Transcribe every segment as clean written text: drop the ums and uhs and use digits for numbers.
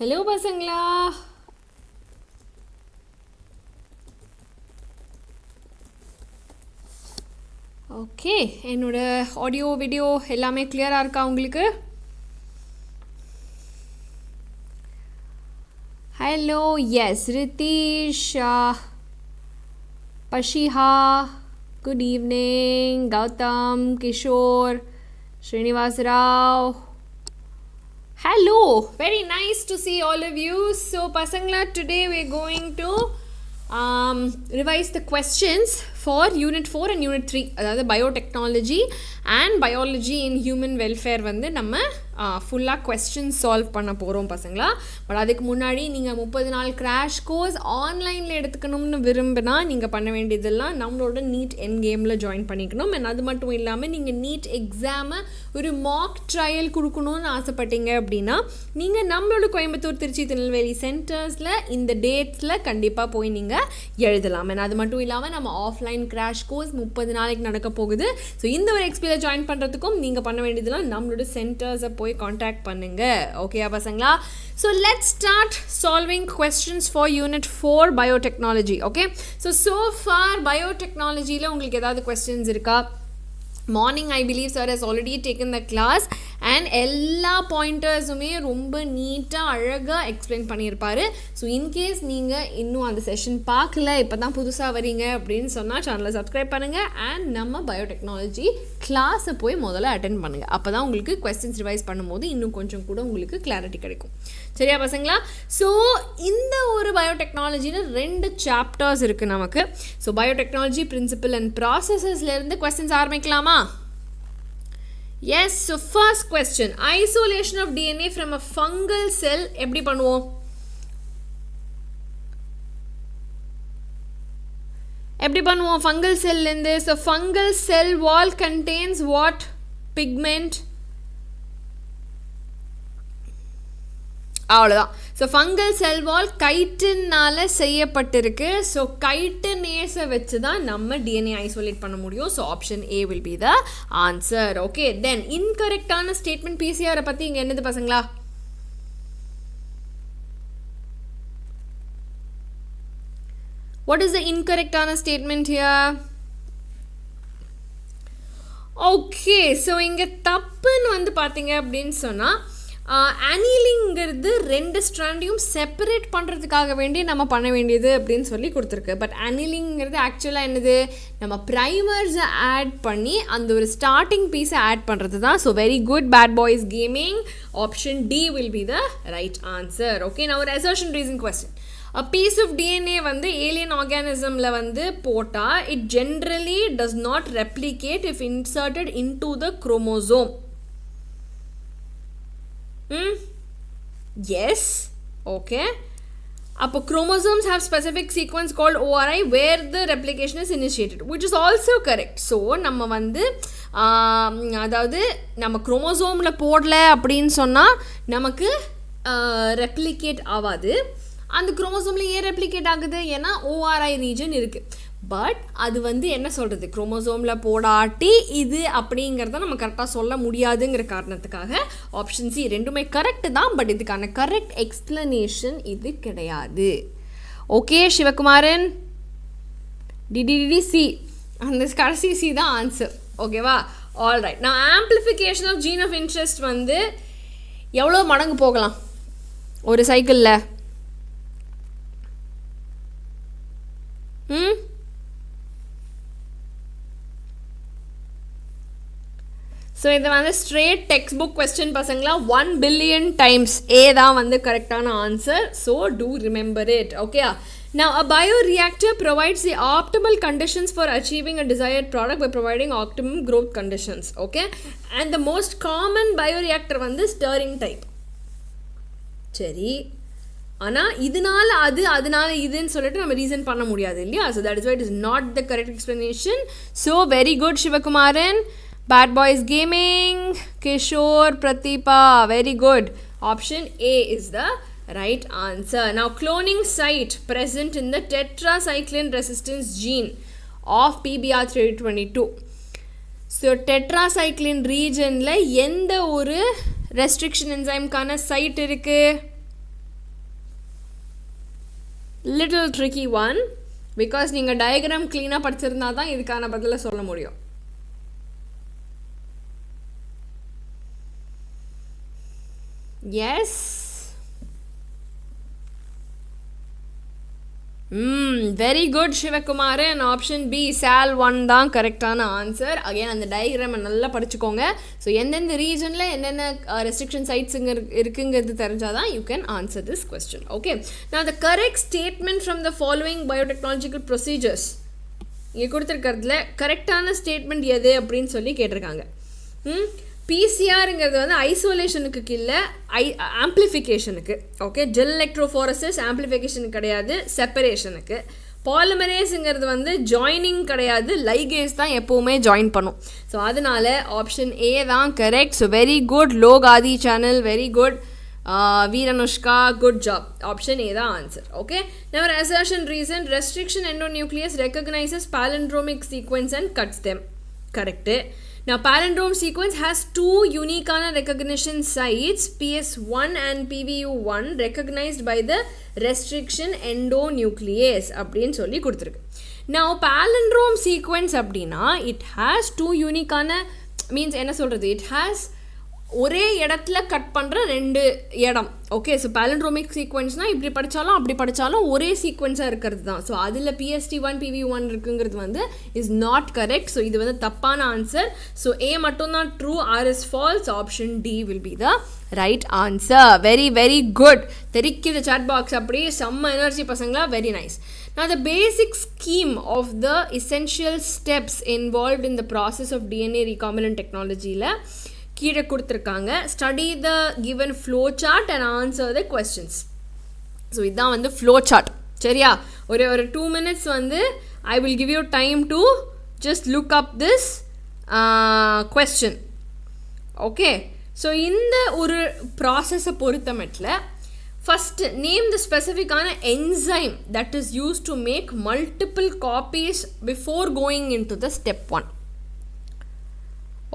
Hello பசங்களா. Okay, என்னோட audio video எல்லாமே கிளியராக இருக்கா உங்களுக்கு? Hello, yes Ritheesh, Bashiha, good evening, Gautham, Kishore, Srinivas Rao. Hello, very nice to see all of you. So pasangla, today we're going to revise the questions for unit 4 and unit 3, அதாவது biotechnology and biology in human welfare வந்து நம்ம ஃபுல்லாக question solve பண்ண போகிறோம் பசங்களா. But அதுக்கு முன்னாடி நீங்கள் 30 நாள் கிராஷ் கோர்ஸ் ஆன்லைனில் எடுத்துக்கணும்னு விரும்பினா நீங்கள் பண்ண வேண்டியதெல்லாம் நம்மளோட நீட் என் கேமில் ஜாயின் பண்ணிக்கணும். அண்ட் அது மட்டும் இல்லாமல் நீங்கள் நீட் எக்ஸாமை ஒரு மாக் ட்ரையல் கொடுக்கணும்னு ஆசைப்பட்டீங்க அப்படின்னா நீங்கள் நம்மளோட கோயம்புத்தூர், திருச்சி, திருநெல்வேலி சென்டர்ஸில் இந்த டேட்ஸில் கண்டிப்பாக போய் நீங்கள் எழுதலாம். அண்ட் அது மட்டும் இல்லாமல் நம்ம ஆஃப்லைன் கிராஷ் கோர்ஸ் 30 நாளைக்கு நடக்க போகுது. ஸோ இந்த ஒரு எக்ஸ்பீரியன்ஸ் ஜாயின் பண்ணுறதுக்கும் நீங்கள் பண்ண வேண்டியதெல்லாம் நம்மளோட சென்டர்ஸை போய் காண்டாக்ட் பண்ணுங்க. ஓகேயா பசங்களா? So let's start solving questions for unit 4 biotechnology. Okay, so for பயோடெக்னாலஜியில் உங்களுக்கு ஏதாவது questions இருக்கா? Morning I believe sir has already taken the class and எல்லா பாயிண்டர்ஸுமே ரொம்ப நீட்டாக அழகாக எக்ஸ்பிளைன் பண்ணியிருப்பார். ஸோ இன்கேஸ் நீங்கள் இன்னும் அந்த செஷன் பார்க்கல, இப்போ தான் புதுசாக வரீங்க அப்படின்னு சொன்னால் சேனலை சப்ஸ்கிரைப் பண்ணுங்கள் அண்ட் நம்ம பயோடெக்னாலஜி கிளாஸை போய் முதல்ல அட்டென்ட் பண்ணுங்கள். அப்போ தான் உங்களுக்கு கொஸ்டின்ஸ் ரிவைஸ் பண்ணும்போது இன்னும் கொஞ்சம் கூட உங்களுக்கு கிளாரிட்டி கிடைக்கும். சரியா பசங்களா? ஸோ இந்த ஒரு பயோடெக்னாலஜியில் 2 சாப்டர்ஸ் இருக்குது நமக்கு. ஸோ பயோடெக்னாலஜி பிரின்சிபல் அண்ட் ப்ராசஸஸ்லேருந்து கொஸ்டின்ஸ் ஆரம்பிக்கலாமா? Yes, so first question, isolation of DNA from a fungal cell எப்படி பண்ணுவோம்? எப்படி பண்ணுவோம் fungal cell இருந்து? So fungal cell wall contains what pigment? அவ்வளோதான். ஸோ ஃபங்கல் செல் வால் கைட்டினால் செய்யப்பட்டிருக்கு. ஸோ கைட்டினேஸை வச்சு தான் நம்ம டிஎன்ஏ ஐசோலேட் பண்ண முடியும். So option A will be the answer. Okay, then இன்கரெக்டான ஸ்டேட்மெண்ட் பிசிஆரை பற்றி இங்கே என்னது பசங்களா? வாட் இஸ் த இன்கரெக்டான ஸ்டேட்மெண்ட் ஹியர்? ஓகே, ஸோ இங்கே தப்புன்னு வந்து பார்த்தீங்க அப்படின்னு சொன்னால் அனிலிங்கிறது 2 ஸ்ட்ராண்டையும் செப்பரேட் பண்ணுறதுக்காக வேண்டி நம்ம பண்ண வேண்டியது அப்படின்னு சொல்லி கொடுத்துருக்கு. பட் அனிலிங்கிறது ஆக்சுவலாக என்னது? நம்ம ப்ரைமர்ஸை ஆட் பண்ணி அந்த ஒரு ஸ்டார்டிங் பீஸை ஆட் பண்ணுறது தான். So very good, bad boys gaming. Option D will be the right answer. Okay, நான் ஒரு assertion reason question. A piece of DNA வந்து alien organismல வந்து போட்டால் it generally does not replicate if inserted into the chromosome. Yes, okay. அப்போ chromosomes have specific sequence called ORI where the replication is initiated, which is also correct. So நம்ம வந்து அதாவது நம்ம குரோமோசோமில் போடல அப்படின்னு சொன்னால் நமக்கு ரெப்ளிகேட் ஆகாது. அந்த குரோமோசோமில் ஏன் ரெப்ளிகேட் ஆகுது? ஏன்னா ORI ரீஜன் இருக்குது. பட் அது வந்து என்ன சொல்கிறது, குரோமோசோமில் போடாட்டி இது அப்படிங்கிறத நம்ம கரெக்டாக சொல்ல முடியாதுங்கிற காரணத்துக்காக ஆப்ஷன் சி ரெண்டுமே கரெக்டு தான். பட் இதுக்கான கரெக்ட் எக்ஸ்பிளனேஷன் இது கிடையாது. ஓகே சிவகுமாரன், டிடிடி சி, அந்த கடைசி சி தான் ஆன்சர். ஓகேவா? All right. நான் amplification of gene of interest வந்து எவ்வளோ மடங்கு போகலாம் ஒரு சைக்கிளில்? ஸோ இது வந்து ஸ்ட்ரெயிட் டெக்ஸ்ட் புக் கொஸ்டின் பசங்களா. 1 பில்லியன் டைம்ஸ் ஏ தான் வந்து கரெக்டான answer. So to remember it. Okay, now a bioreactor provides the optimal conditions for achieving a desired product by providing optimum growth conditions. Okay, and the most common bioreactor வந்து stirring type. சரி, ஆனால் இதனால அது அதனால இதுன்னு சொல்லிட்டு நம்ம reason பண்ண முடியாது இல்லையா? So that is why it is not the correct explanation. So very good Sivakumaran, Bad Boys Gaming, Kishore, Pratipa, very good. Option A is the right answer. Now cloning site present in the tetracycline resistance gene of PBR322. So tetracycline region la எந்த ஒரு restriction enzyme கான site இருக்கு? little tricky one because நீங்கள் diagram க்ளீனாக படிச்சிருந்தா தான் இதுக்கான பதிலை சொல்ல முடியும். Yes. Very good Shivakumar, and option B Sal 1 தான் கரெக்டான ஆன்சர். அகைன் அந்த டயக்ராமை நல்லா படிச்சுக்கோங்க. ஸோ எந்தெந்த ரீஜனில் என்னென்ன ரெஸ்ட்ரிக்ஷன் சைட்ஸ் இருக்குங்கிறது தெரிஞ்சாதான் you can answer this question. Okay. Now the correct statement from the following biotechnological procedures. இங்கே கொடுத்துருக்கிறதுல கரெக்டான ஸ்டேட்மெண்ட் எது அப்படின்னு சொல்லி கேட்டிருக்காங்க. பிசிஆருங்கிறது வந்து ஐசோலேஷனுக்கு கீழே ஆம்ப்ளிஃபிகேஷனுக்கு. ஓகே, ஜெல் எலக்ட்ரோஃபோரசிஸ் ஆம்ப்ளிஃபிகேஷனுக்கு கிடையாது, செப்பரேஷனுக்கு. பாலிமரேஸுங்கிறது வந்து ஜாயினிங் கிடையாது, லைகேஸ் தான் எப்போவுமே ஜாயின் பண்ணும். ஸோ அதனால ஆப்ஷன் ஏ தான் correct. So very good Lokathi channel, very good Veeranushka, good job. Option A தான் ஆன்சர். ஓகே, நவர் assertion reason restriction endonuclease recognises palindromic sequence and cuts them. Correct. Now, palindrome sequence has two unique recognition sites, PS1 and PVU1, recognized by the restriction endonuclease. அப்படினு சொல்லி கொடுத்திருக்கு. Now, palindrome sequence அப்படினா, it has two unique means என்ன சொல்றது? It has ஒரே இடத்துல cut பண்ணுற ரெண்டு இடம். ஓகே, ஸோ palindromic சீக்வன்ஸ்னால் இப்படி படித்தாலும் அப்படி படித்தாலும் ஒரே சீக்வன்ஸாக இருக்கிறது தான். ஸோ அதில் PST1 PV1 இருக்குங்கிறது வந்து இஸ் நாட் கரெக்ட். ஸோ இது வந்து தப்பான ஆன்சர். ஸோ ஏ மட்டும்தான் true, R is false. Option D will be the right answer. Very very good. தெரிக்கிற சாட் பாக்ஸ் அப்படியே செம்ம எனர்ஜி பசங்களா, very nice. Now the basic scheme of the essential steps involved in the process of DNA recombinant technology-ல கீழே கொடுத்துருக்காங்க. Study the given flow chart and answer the questions. So இதுதான் வந்து flow chart. சரியா? ஒரு 2 minutes வந்து I will give you time to just look up this question. Okay, so இந்த ஒரு ப்ராசஸை பொறுத்தமட்டில் ஃபஸ்ட்டு நேம் த ஸ்பெசிஃபிக்கான enzyme that is use to make multiple copies before going into the step 1.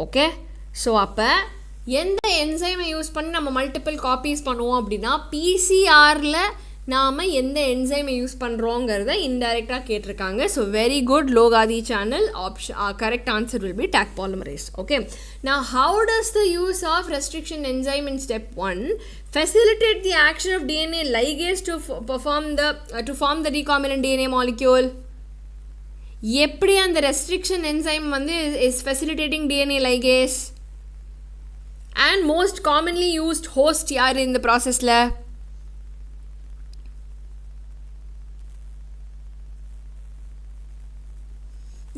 Okay, so அப்போ எந்த என்சைமை use பண்ணி நம்ம multiple copies பண்ணுவோம் அப்படின்னா, பிசிஆரில் நாம் எந்த என்சைமை யூஸ் பண்ணுறோங்கிறத இன்டைரக்டாக கேட்டிருக்காங்க. So very good Lokathi channel. Option correct answer will be Taq polymerase. Okay, now how does the use of restriction enzyme in step 1 facilitate the action of DNA ligase to form the recombinant DNA molecule? எப்படி அந்த restriction enzyme வந்து is facilitating DNA ligase and most commonly used host யார் இந்த ப்ராசஸில்?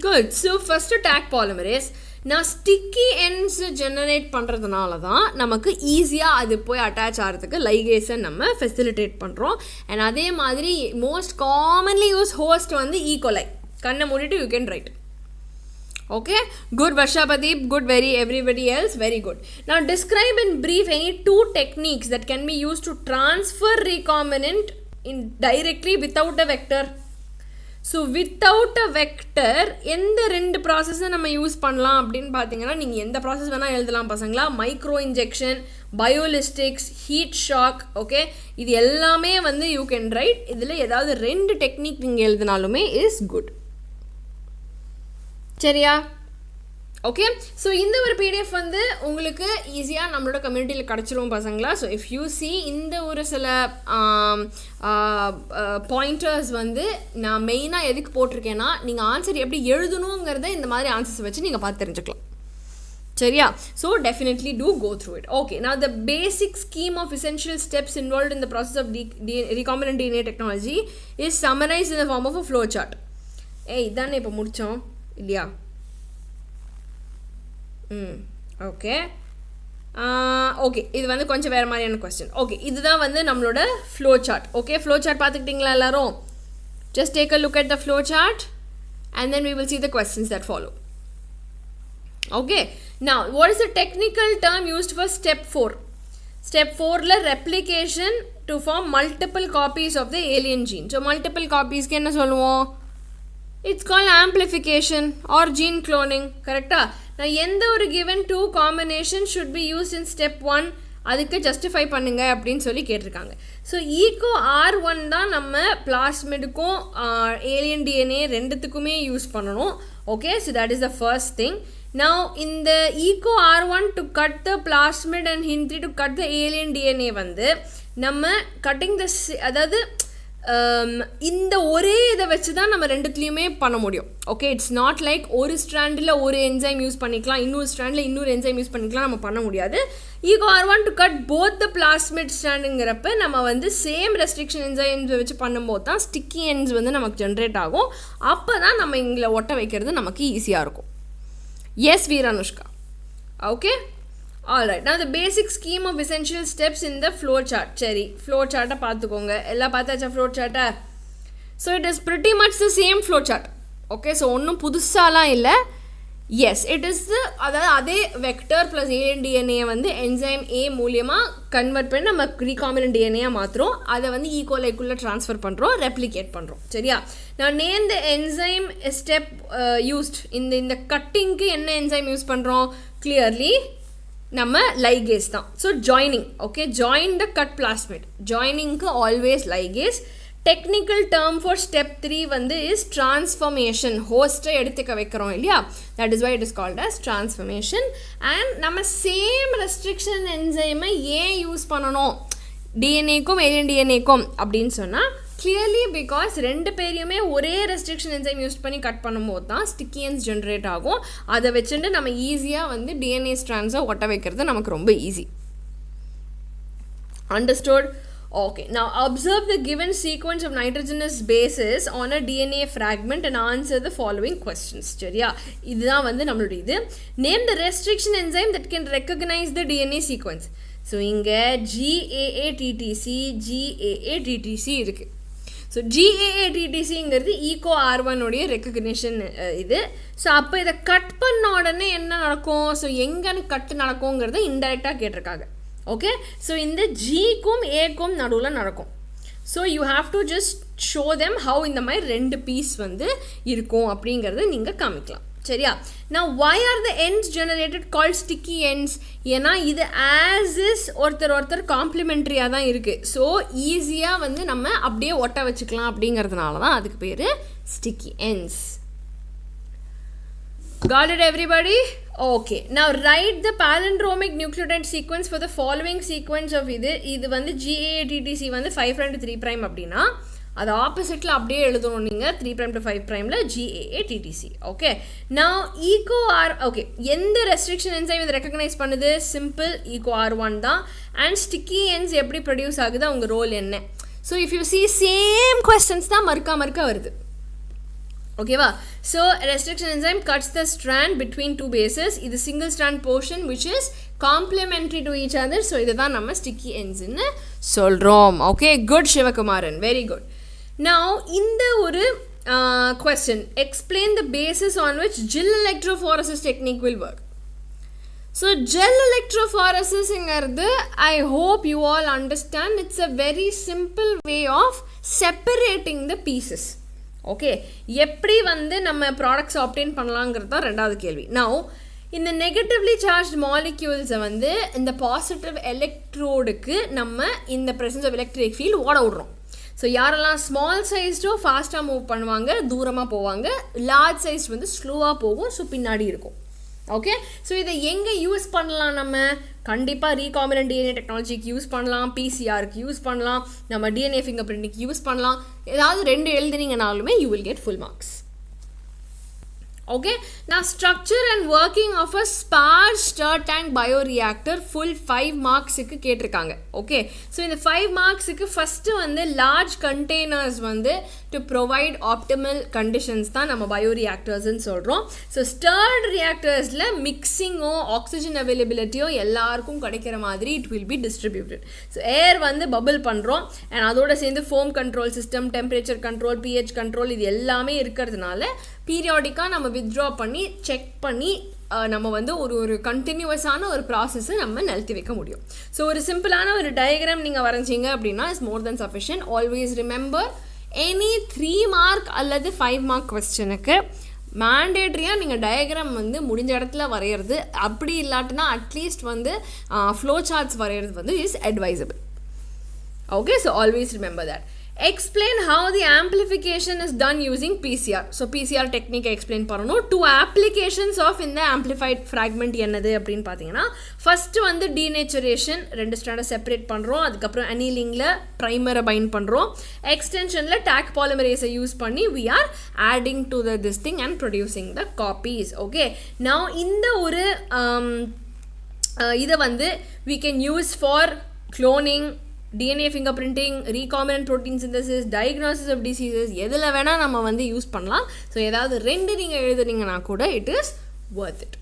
Good. So first Taq polymerase. நான் sticky ends generate பண்ணுறதுனால தான் நமக்கு ஈஸியாக அது போய் அட்டாச் ஆகிறதுக்கு லைகேஸை நம்ம ஃபெசிலிட்டேட் பண்ணுறோம். அண்ட் அதே மாதிரி மோஸ்ட் காமன்லி யூஸ் ஹோஸ்ட் வந்து ஈகோலை. கண்ணை மூடிட்டு you can right. Okay, good Varsha Pradeep, good everybody else, very good. Now describe in brief any two techniques that can be used to transfer recombinant directly without a vector. So without a vector எந்த ரெண்டு ப்ராசஸை நம்ம use பண்ணலாம் அப்படின்னு பார்த்தீங்கன்னா, நீங்கள் எந்த process வேணால் எழுதலாம் பசங்களா. Micro injection, biolistics, heat shock. Okay, இது எல்லாமே வந்து யூ கேன் ரைட். இதில் ஏதாவது ரெண்டு டெக்னிக் நீங்கள் எழுதினாலுமே இஸ் குட். சரியா? ஓகே, ஸோ இந்த ஒரு பிடிஎஃப் வந்து உங்களுக்கு ஈஸியாக நம்மளோட கம்யூனிட்டியில் கிடச்சிரும் பசங்களா. ஸோ இஃப் யூ சி இந்த ஒரு சில பாயிண்டர்ஸ் வந்து நான் மெயினாக எதுக்கு போட்டிருக்கேன்னா, நீங்கள் ஆன்சர் எப்படி எழுதணுங்கிறத இந்த மாதிரி ஆன்சர்ஸ் வச்சு நீங்கள் பார்த்து தெரிஞ்சுக்கலாம். சரியா? So definitely to go through it. Okay, now the basic scheme of essential steps involved in the process of recombinant DNA technology is summarized in the form of a flow chart. இதானே இப்போ முடித்தோம் இல்லையா? Okay okay, இது வந்து கொஞ்சம் வேறு மாதிரியான question. Okay, இதுதான் வந்து நம்மளோட flow chart. Okay, flow chart பார்த்துக்கிட்டிங்களா எல்லாரும்? Just take a look at the flow chart and then we will see the questions that follow. Okay, now what is the technical term used for step 4? Step 4ல replication to form multiple copies of the alien gene. So multiple copies க்கு என்ன சொல்லுவோம்? It's called amplification or gene cloning. கரெக்டா? நான் எந்த ஒரு given two combination should be used in step 1 அதுக்கு justify பண்ணுங்க அப்படின்னு சொல்லி கேட்டிருக்காங்க. ஸோ ஈகோ R1 தான் நம்ம பிளாஸ்மிடுக்கும் ஏலியன் டிஎன்ஏ ரெண்டுத்துக்குமே யூஸ் பண்ணணும். Okay, so that is the first thing. Now in the eco R1 to cut the plasmid and Hin3 to cut the alien DNA வந்து நம்ம cutting the அதாவது இந்த ஒரே இதை வச்சு தான் நம்ம ரெண்டுத்துலேயுமே பண்ண முடியும். ஓகே, இட்ஸ் நாட் லைக் ஒரு ஸ்ட்ராண்டில் ஒரு என்சைம் யூஸ் பண்ணிக்கலாம், இன்னொரு ஸ்ட்ராண்டில் இன்னொரு என்சைம் யூஸ் பண்ணிக்கலாம், நம்ம பண்ண முடியாது. Eco R1 to cut both the plasmid ஸ்ட்ராண்டுங்கிறப்ப நம்ம வந்து சேம் ரெஸ்ட்ரிக்ஷன் என்சைம்ஸ் வச்சு பண்ணும்போது தான் ஸ்டிக்கி எண்ட்ஸ் வந்து நமக்கு ஜென்ரேட் ஆகும். அப்போ தான் நம்ம இங்கே ஒட்ட வைக்கிறது நமக்கு ஈஸியாக இருக்கும். Yes, Veeranushka. Okay. All right. Now the basic scheme of essential steps in the flow chart. Cherry flow chart paathukonga. Ella paathacha flow chart. So it is pretty much the same flow chart. Okay. So onnum pudusala illa. Yes, it is the adhe vector plus alien DNA வந்து enzyme A மூலமா convert பண்ணி நம்ம recombinant DNA மாத்துறோம். அதை வந்து E. coli குள்ள transfer பண்றோம், replicate பண்றோம். சரியா? Now name the enzyme step used. இந்த கட்டிங்க்கு என்ன enzyme யூஸ் பண்றோம்? Clearly நம்ம ligase தான். So joining. Okay, join the cut plasmid. Joining க்கு always ligase. Technical term for step 3 வந்து is transformation. Host எடுத்துக்க வைக்கிறோம் இல்லையா? That is why it is called as transformation. And நம்ம same restriction enzyme ஏன் use பண்ணணும் டிஎன்ஏக்கும் alien டிஎன்ஏக்கும் அப்படின்னு சொன்னால் clearly because ரெண்டு பேரையுமே ஒரே ரெஸ்ட்ரிக்ஷன் என்சைம் யூஸ் பண்ணி கட் பண்ணும்போது தான் ஸ்டிக்கியன்ஸ் ஜென்ரேட் ஆகும். அதை வச்சுட்டு நம்ம ஈஸியாக வந்து டிஎன்ஏ ஸ்ட்ராண்ட்ஸை ஒட்ட வைக்கிறது நமக்கு ரொம்ப easy. Understood? Okay, now observe the given sequence of nitrogenous bases on a DNA fragment and answer the following questions. சரியா? இதுதான் வந்து நம்மளுடைய இது. Name the restriction enzyme that can recognize the DNA sequence. So இங்க GAATTC, GAATTC இருக்கு. So GAATTCங்கிறது ego R1 உடைய recognition இது. So அப்போ இதை கட் பண்ண உடனே என்ன நடக்கும்? ஸோ எங்கன்னு கட் நடக்குங்கிறத இன்டெரக்டாக கேட்டிருக்காங்க. ஓகே, ஸோ இந்த ஜிக்கும் ஏக்கும் நடுவில் நடக்கும். So you have to just show them how இந்த மாதிரி ரெண்டு பீஸ் வந்து இருக்கும் அப்படிங்கிறத நீங்கள் காமிக்கலாம். சரியா? நான் why are the ends generated called sticky ends? ஏன்னா இது as is ஒருத்தர் காம்ப்ளிமெண்ட்ரியாக தான் இருக்குது. ஸோ ஈஸியாக வந்து நம்ம அப்படியே ஒட்ட வச்சுக்கலாம் அப்படிங்கிறதுனால தான் அதுக்கு பேர் sticky ends. Got it everybody? Okay, now write the palindromic nucleotide sequence for the following sequence of இது வந்து GAATTC வந்து 5' to 3' அப்படின்னா அது ஆப்போசிட்டில் அப்படியே எழுதணும் நீங்கள் 3' to 5'ல GAATTC. Okay, now Eco R. Okay, எந்த ரெஸ்ட்ரிக்ஷன் என்சைம் இதை ரெக்கக்னைஸ் பண்ணுது? சிம்பிள், ஈகோ R1 தான். அண்ட் ஸ்டிக்கி என்ஸ் எப்படி ப்ரொடியூஸ் ஆகுது, அவங்க ரோல் என்ன? So if you see same questions தான் மறுக்க வருது. ஓகேவா? So restriction enzyme cuts the strand between two bases. இது single strand portion which is complementary to each other. So இதை தான் நம்ம ஸ்டிக்கி என்ஸ்ன்னு சொல்கிறோம். Okay, good Sivakumaran, very good. Now இந்த ஒரு question, explain the basis on which gel electrophoresis technique will work. So gel electrophoresis ingardu, I hope you all understand, it's a very simple way of separating the pieces. Okay, எப்படி வந்து நம்ம products obtain பண்ணலாங்கிறது தான் ரெண்டாவது கேள்வி. Now இந்த negatively charged மாலிக்யூல்ஸை வந்து இந்த positive எலக்ட்ரோடுக்கு நம்ம இந்த ப்ரெசன்ஸ் ஆஃப் எலக்ட்ரிக் ஃபீல்ட் ஓட விடுறோம். ஸோ யாரெல்லாம் ஸ்மால் சைஸ்டோ ஃபாஸ்ட்டாக மூவ் பண்ணுவாங்க, தூரமாக போவாங்க, லார்ஜ் சைஸ் வந்து ஸ்லோவாக போகும், ஸோ பின்னாடி இருக்கும். ஓகே, ஸோ இதை எங்கே யூஸ் பண்ணலாம்? நம்ம கண்டிப்பாக ரீகாம்பினன்ட் டிஎன்ஏ டெக்னாலஜிக்கு யூஸ் பண்ணலாம், பிசிஆருக்கு யூஸ் பண்ணலாம், நம்ம டிஎன்ஏ ஃபிங்கர் பிரிண்ட்டுக்கு யூஸ் பண்ணலாம். ஏதாவது ரெண்டு எழுதுனீங்கனாலுமே you will get full marks. Okay, now structure and working of a sparse stir tank bioreactor full 5 marks க்கு கேட்டிருக்காங்க. ஓகே, ஸோ இந்த 5 மார்க்ஸுக்கு ஃபஸ்ட்டு வந்து லார்ஜ் கண்டெய்னர்ஸ் வந்து டு ப்ரொவைட் ஆப்டிமல் கண்டிஷன்ஸ் தான் நம்ம பயோரியாக்டர்ஸ்ன்னு சொல்கிறோம். ஸோ ஸ்டர்ட் ரியாக்டர்ஸில் மிக்சிங்கோ ஆக்சிஜன் அவைலபிலிட்டியோ எல்லாருக்கும் கிடைக்கிற மாதிரி it will be distributed. So air வந்து பபிள் பண்ணுறோம் அண்ட் அதோடு சேர்ந்து foam control system, temperature control, pH control, இது எல்லாமே இருக்கிறதுனால பீரியாடிக்காக நம்ம வித்ட்ரா பண்ணி செக் பண்ணி நம்ம வந்து ஒரு கண்டினியூவஸான ஒரு ப்ராசஸை நம்ம நிறுத்தி வைக்க முடியும். ஸோ ஒரு சிம்பிளான ஒரு டயக்ராம் நீங்கள் வரைஞ்சிங்க அப்படின்னா is more then sufficient. Always remember any 3 mark அல்லது 5 மார்க் கொஸ்டினுக்கு மேண்டேட்ரியாக நீங்கள் டயக்ராம் வந்து முடிஞ்ச இடத்துல வரைகிறது, அப்படி இல்லாட்டினா அட்லீஸ்ட் வந்து ஃப்ளோ சார்ட்ஸ் வரைகிறது வந்து is advisable. Okay, so always remember that. Explain how the amplification is done using PCR. So PCR technique explain பண்ணனும். 2 applications of in the amplified fragment என்னது அப்படின்னு பார்த்தீங்கன்னா, ஃபர்ஸ்ட் வந்து denaturation, ரெண்டு ஸ்டாண்டை செப்பரேட் பண்ணுறோம். அதுக்கப்புறம் annealingல ப்ரைமரை பைண்ட் பண்ணுறோம். எக்ஸ்டென்ஷனில் TAC polymerase யூஸ் பண்ணி we are adding to this thing and producing the copies. Okay, now இந்த ஒரு இதை வந்து we can use for cloning, DNA fingerprinting, recombinant protein synthesis, diagnosis of diseases, எதில் வேணால் நம்ம வந்து யூஸ் பண்ணலாம். ஸோ ஏதாவது ரெண்டு நீங்கள் எழுதுனீங்கன்னா கூட it is worth it.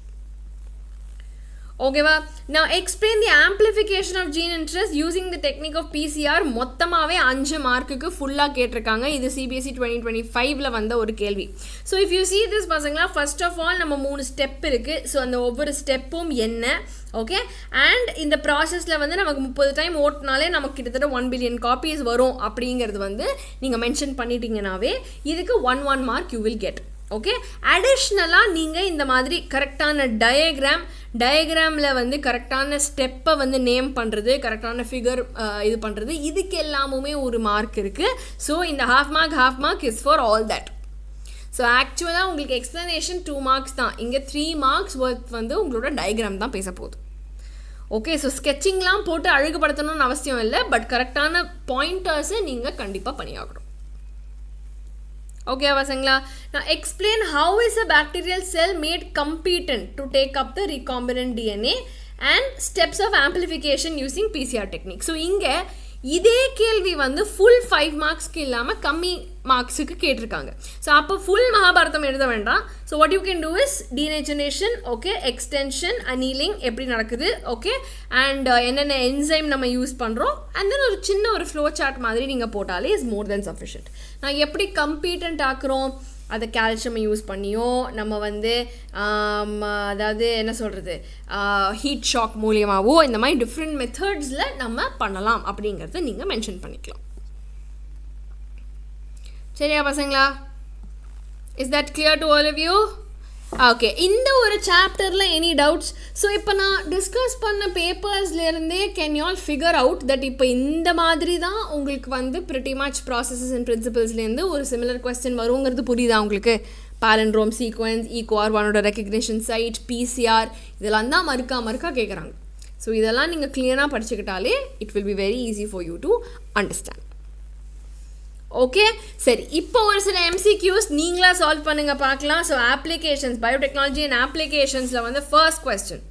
ஓகேவா? Now explain the amplification of gene interest using the technique of PCR. மொத்தமாகவே 5 மார்க்குக்கு ஃபுல்லாக கேட்டிருக்காங்க. இது CBSE 2025ல வந்த ஒரு கேள்வி. So if you see this பசங்களா, ஃபர்ஸ்ட் ஆஃப் ஆல் நம்ம 3 ஸ்டெப் இருக்குது. ஸோ அந்த ஒவ்வொரு ஸ்டெப்பும் என்ன, ஓகே, அண்ட் இந்த ப்ராசஸில் வந்து நமக்கு 30 டைம் ஓட்டினாலே நமக்கு கிட்டத்தட்ட 1 பில்லியன் காப்பீஸ் வரும் அப்படிங்கிறது வந்து நீங்கள் மென்ஷன் பண்ணிட்டீங்கன்னாவே இதுக்கு 1 mark you will get. Okay, அடிஷ்னலாக நீங்கள் இந்த மாதிரி கரெக்டான டயக்ராமில் வந்து கரெக்டான ஸ்டெப்பை வந்து நேம் பண்ணுறது, கரெக்டான ஃபிகர் இது பண்ணுறது, இதுக்கு எல்லாமுமே ஒரு மார்க் இருக்குது. ஸோ இந்த half mark is for all that. So ஆக்சுவலாக உங்களுக்கு எக்ஸ்ப்ளனேஷன் 2 மார்க்ஸ் தான். இங்கே 3 மார்க்ஸ் ஒர்த் வந்து உங்களோட டயக்ராம் தான் பேச போகுது. ஓகே, ஸோ ஸ்கெட்சிங்லாம் போட்டு அழகுபடுத்தணும்னு அவசியம் இல்லை, பட் கரெக்டான பாயிண்டர்ஸை நீங்கள் கண்டிப்பாக பண்ணியாகணும். ஓகே பசங்களா, நான் explain how is a bacterial cell made competent to take up the recombinant DNA and steps of amplification using PCR technique. So இங்கே இதே கேள்வி வந்து ஃபுல் 5 மார்க்ஸ்க்கு இல்லாமல் கம்மி மார்க்ஸுக்கு கேட்டிருக்காங்க. ஸோ அப்போ ஃபுல் மகாபாரதம் எழுத வேண்டாம். So what you can do is denaturation, okay, extension, annealing எப்படி நடக்குது, ஓகே, அண்ட் என்னென்ன என்சைம் நம்ம யூஸ் பண்ணுறோம், அண்ட் தென் ஒரு சின்ன ஒரு ஃப்ளோ சார்ட் மாதிரி நீங்கள் போட்டாலே இஸ் மோர் தென் சஃபிஷியன்ட். நான் எப்படி கம்பீட்டன்ட் ஆக்குறோம், அதை கால்சியம் யூஸ் பண்ணியோ நம்ம வந்து அதாவது என்ன சொல்கிறது ஹீட் ஷாக் மூலியமாகவோ இந்த மாதிரி டிஃப்ரெண்ட் மெத்தட்ஸில் நம்ம பண்ணலாம் அப்படிங்கிறத நீங்கள் மென்ஷன் பண்ணிக்கலாம். சரியா பசங்களா? Is that clear to all of you? Okay, இந்த ஒரு சாப்டரில் எனி டவுட்ஸ்? ஸோ இப்போ நான் டிஸ்கஸ் பண்ண பேப்பர்ஸ்லேருந்தே can you all figure out that இப்போ இந்த மாதிரி தான் உங்களுக்கு வந்து ப்ரிட்டி மச் ப்ராசஸஸ் அண்ட் பிரின்சிபல்ஸ்லேருந்து ஒரு சிமிலர் கொஸ்டின் வருங்கிறது புரியுதா உங்களுக்கு? பாலண்ட்ரோம் சீக்வன்ஸ், ECOR1ஓட ரெக்கக்னிஷன் சைட், PCR, இதெல்லாம் தான் மறுக்கா கேட்குறாங்க. ஸோ இதெல்லாம் நீங்கள் கிளியராக படிச்சுக்கிட்டாலே it will be very easy for you to understand. Okay, சரி, இப்போ ஒரு சில MCQs நீங்களா சால்வ் பண்ணுங்க பார்க்கலாம். ஸோ அப்ளிகேஷன்ஸ், பயோடெக்னாலஜி அண்ட் அப்ளிகேஷன்ஸில் வந்து first question,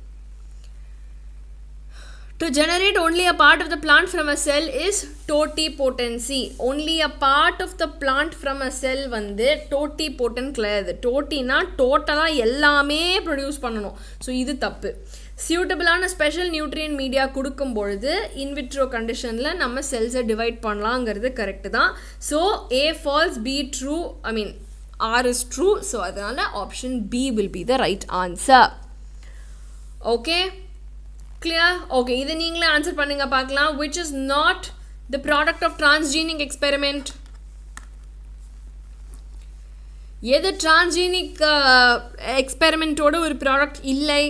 to generate only a part of the plant from a cell is totipotency. only a part of the plant from a cell வந்து totipotent கிடையாது. டோட்டினா டோட்டலாக எல்லாமே produce பண்ணணும். So இது தப்பு. சியூட்டபிளான special நியூட்ரியன் media கொடுக்கும் பொழுது இன்விட்ரோ கண்டிஷனில் நம்ம செல்ஸை டிவைட் பண்ணலாங்கிறது கரெக்டு தான். So A false, B true, I mean R is true. So அதனால் option B will be the right answer. Okay, clear? Okay, இதை நீங்களே ஆன்சர் பண்ணுங்க பார்க்கலாம். which is not the product of transgenic experiment? எது transgenic எக்ஸ்பெரிமெண்ட்டோட ஒரு product இல்லை?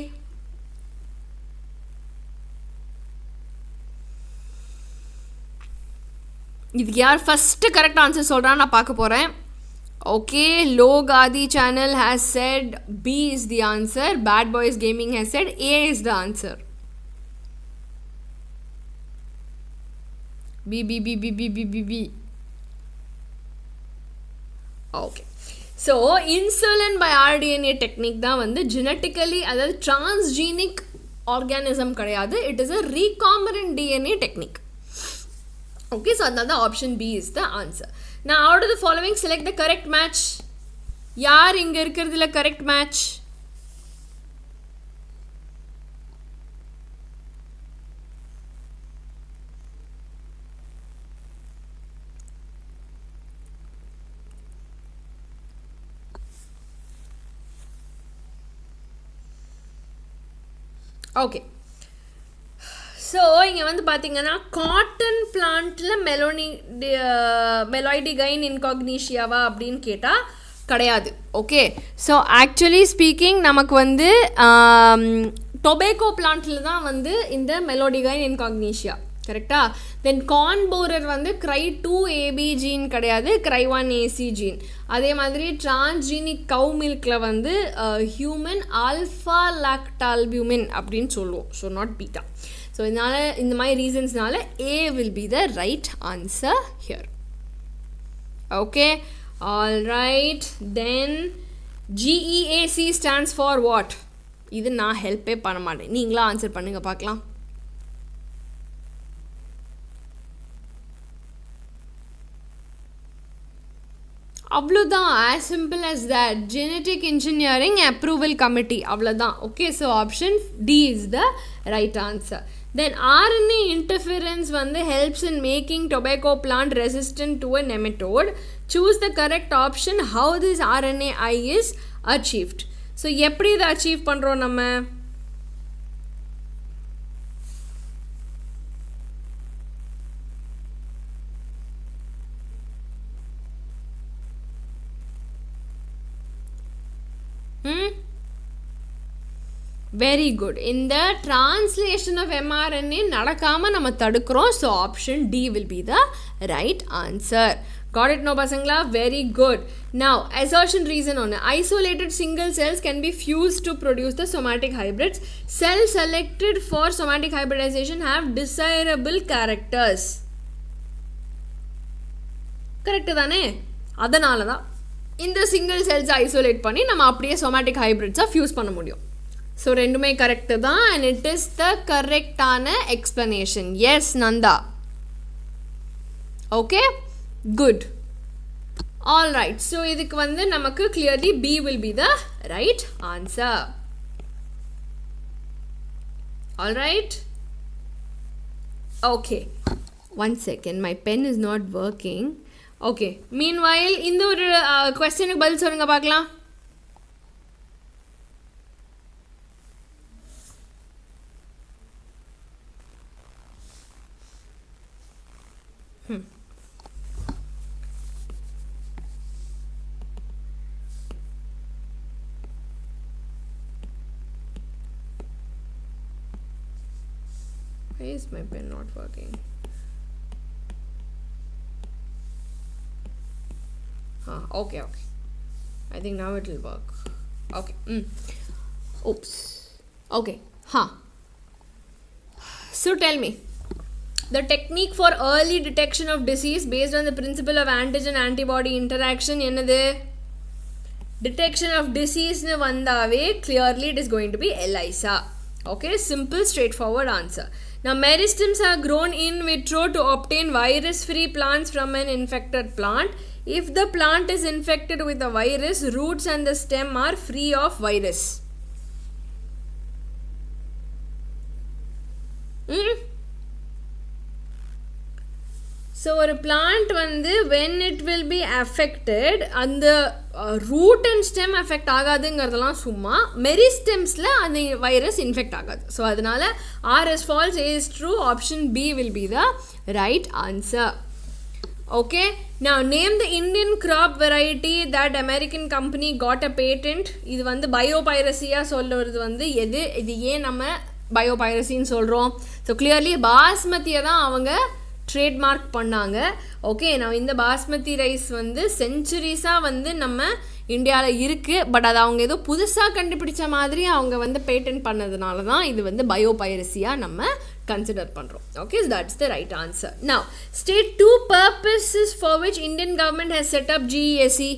இதுக்கு யார் ஃபஸ்ட்டு கரெக்ட் ஆன்சர் சொல்கிறான்னு நான் பார்க்க போகிறேன். Okay, Lokathi channel has said B is the answer. Bad Boys Gaming has said A is the answer. B. Okay, so insulin by RDNA technique தான் வந்து ஜெனட்டிக்கலி, அதாவது டிரான்ஸ்ஜீனிக் ஆர்கானிசம் கிடையாது. It is a recombinant DNA technique. Okay, so another option B is the answer. Now out of the following select the correct match. யார் இங்க இருக்கிறதுல correct match? Okay, so இங்கே வந்து பார்த்தீங்கன்னா காட்டன் பிளான்ட்டில் மெலோய்டிகைன் இன்காக்னீஷியாவா அப்படின்னு கேட்டால் கிடையாது. ஓகே, ஸோ ஆக்சுவலி ஸ்பீக்கிங் நமக்கு வந்து டொபேக்கோ பிளான்ட்டில் தான் வந்து இந்த மெலோடிகைன் இன்காக்னீஷியா, கரெக்டாக. தென் கார்ன் போரர் வந்து CRY2 AB ஜீன் கிடையாது, CRY1 AC ஜீன். அதே மாதிரி டிரான்ஸ்ஜீனிக் கவு மில்கில் வந்து ஹியூமன் ஆல்ஃபா லாக்டால்பியூமின் அப்படின்னு சொல்லுவோம், ஸோ நாட் பீட்டா. ஸோ இதனால் இந்த மாதிரி ரீசன்ஸ்னால A will be the right answer here. Okay, all right, then GEAC stands for what? இது நான் ஹெல்ப்பே பண்ண மாட்டேன், நீங்களா ஆன்சர் பண்ணுங்க பார்க்கலாம். அவ்வளோதான், as simple as that. Genetic Engineering Approval Committee, அவ்வளோதான். Okay, so option D is the right answer. Then RNA interference வந்து helps in making tobacco plant resistant to a nematode. Choose the correct option. How this RNAi is achieved? So எப்படி இதை achieve பண்ணுறோம் நம்ம? Very good. இந்த translation of mRNA நடக்காமல் நம்ம தடுக்கிறோம். So option D will be the right answer. Got it, no pasangla? Very good. Now, assertion reason on isolated single cells can be fused to produce the somatic hybrids. Cells selected for somatic hybridization have desirable characters. Correct தானே? அதனால தான் இந்த single cells isolate பண்ணி நம்ம அப்படியே somatic hybrids fuse பண்ண முடியும். So ரெண்டுமே கரெக்டு தான், அண்ட் இட் இஸ் த கரெக்டான explanation. Yes Nanda. Okay, good. All right, so இதுக்கு வந்து நமக்கு clearly B will be the right answer. All right. Okay, one second, my pen is not working. Okay, meanwhile இந்த ஒரு கொஸ்டினுக்கு பதில் சொல்லுங்க பார்க்கலாம். Why is my pen not working? Okay. I think now it will work. Okay. Oops. Okay. So tell me, the technique for early detection of disease based on the principle of antigen-antibody interaction என்னது? Detection of disease nu vandave clearly it is going to be ELISA. Okay, simple straightforward answer. Now meristems are grown in vitro to obtain virus-free plants from an infected plant. If the plant is infected with a virus, roots and the stem are free of virus. So ஒரு plant வந்து when it will be affected, அந்த root and stem affect ஆகாதுங்கிறதெல்லாம் சும்மா, மெரிஸ்டெம்ஸில் அந்த virus infect ஆகாது. So அதனால R is false, A is true, option B will be the right answer. Okay, now name the Indian crop variety that American company got a patent. இது வந்து பயோபைரசியாக சொல்லுறது வந்து இது ஏன் நம்ம பயோபைரசின்னு சொல்கிறோம்? ஸோ கிளியர்லி பாஸ்மதியை தான் அவங்க ட்ரேட்மார்க் பண்ணாங்க. ஓகே, நான் இந்த பாஸ்மதி ரைஸ் வந்து செஞ்சுரிஸாக வந்து நம்ம இந்தியாவில் இருக்குது, பட் அது அவங்க ஏதோ புதுசாக கண்டுபிடிச்ச மாதிரி அவங்க வந்து பேட்டன்ட் பண்ணதுனால தான் இது வந்து பயோபைரசியாக நம்ம கன்சிடர் பண்ணுறோம். Okay, that's the right answer. Now state 2 purposes for which Indian government has set up GESE.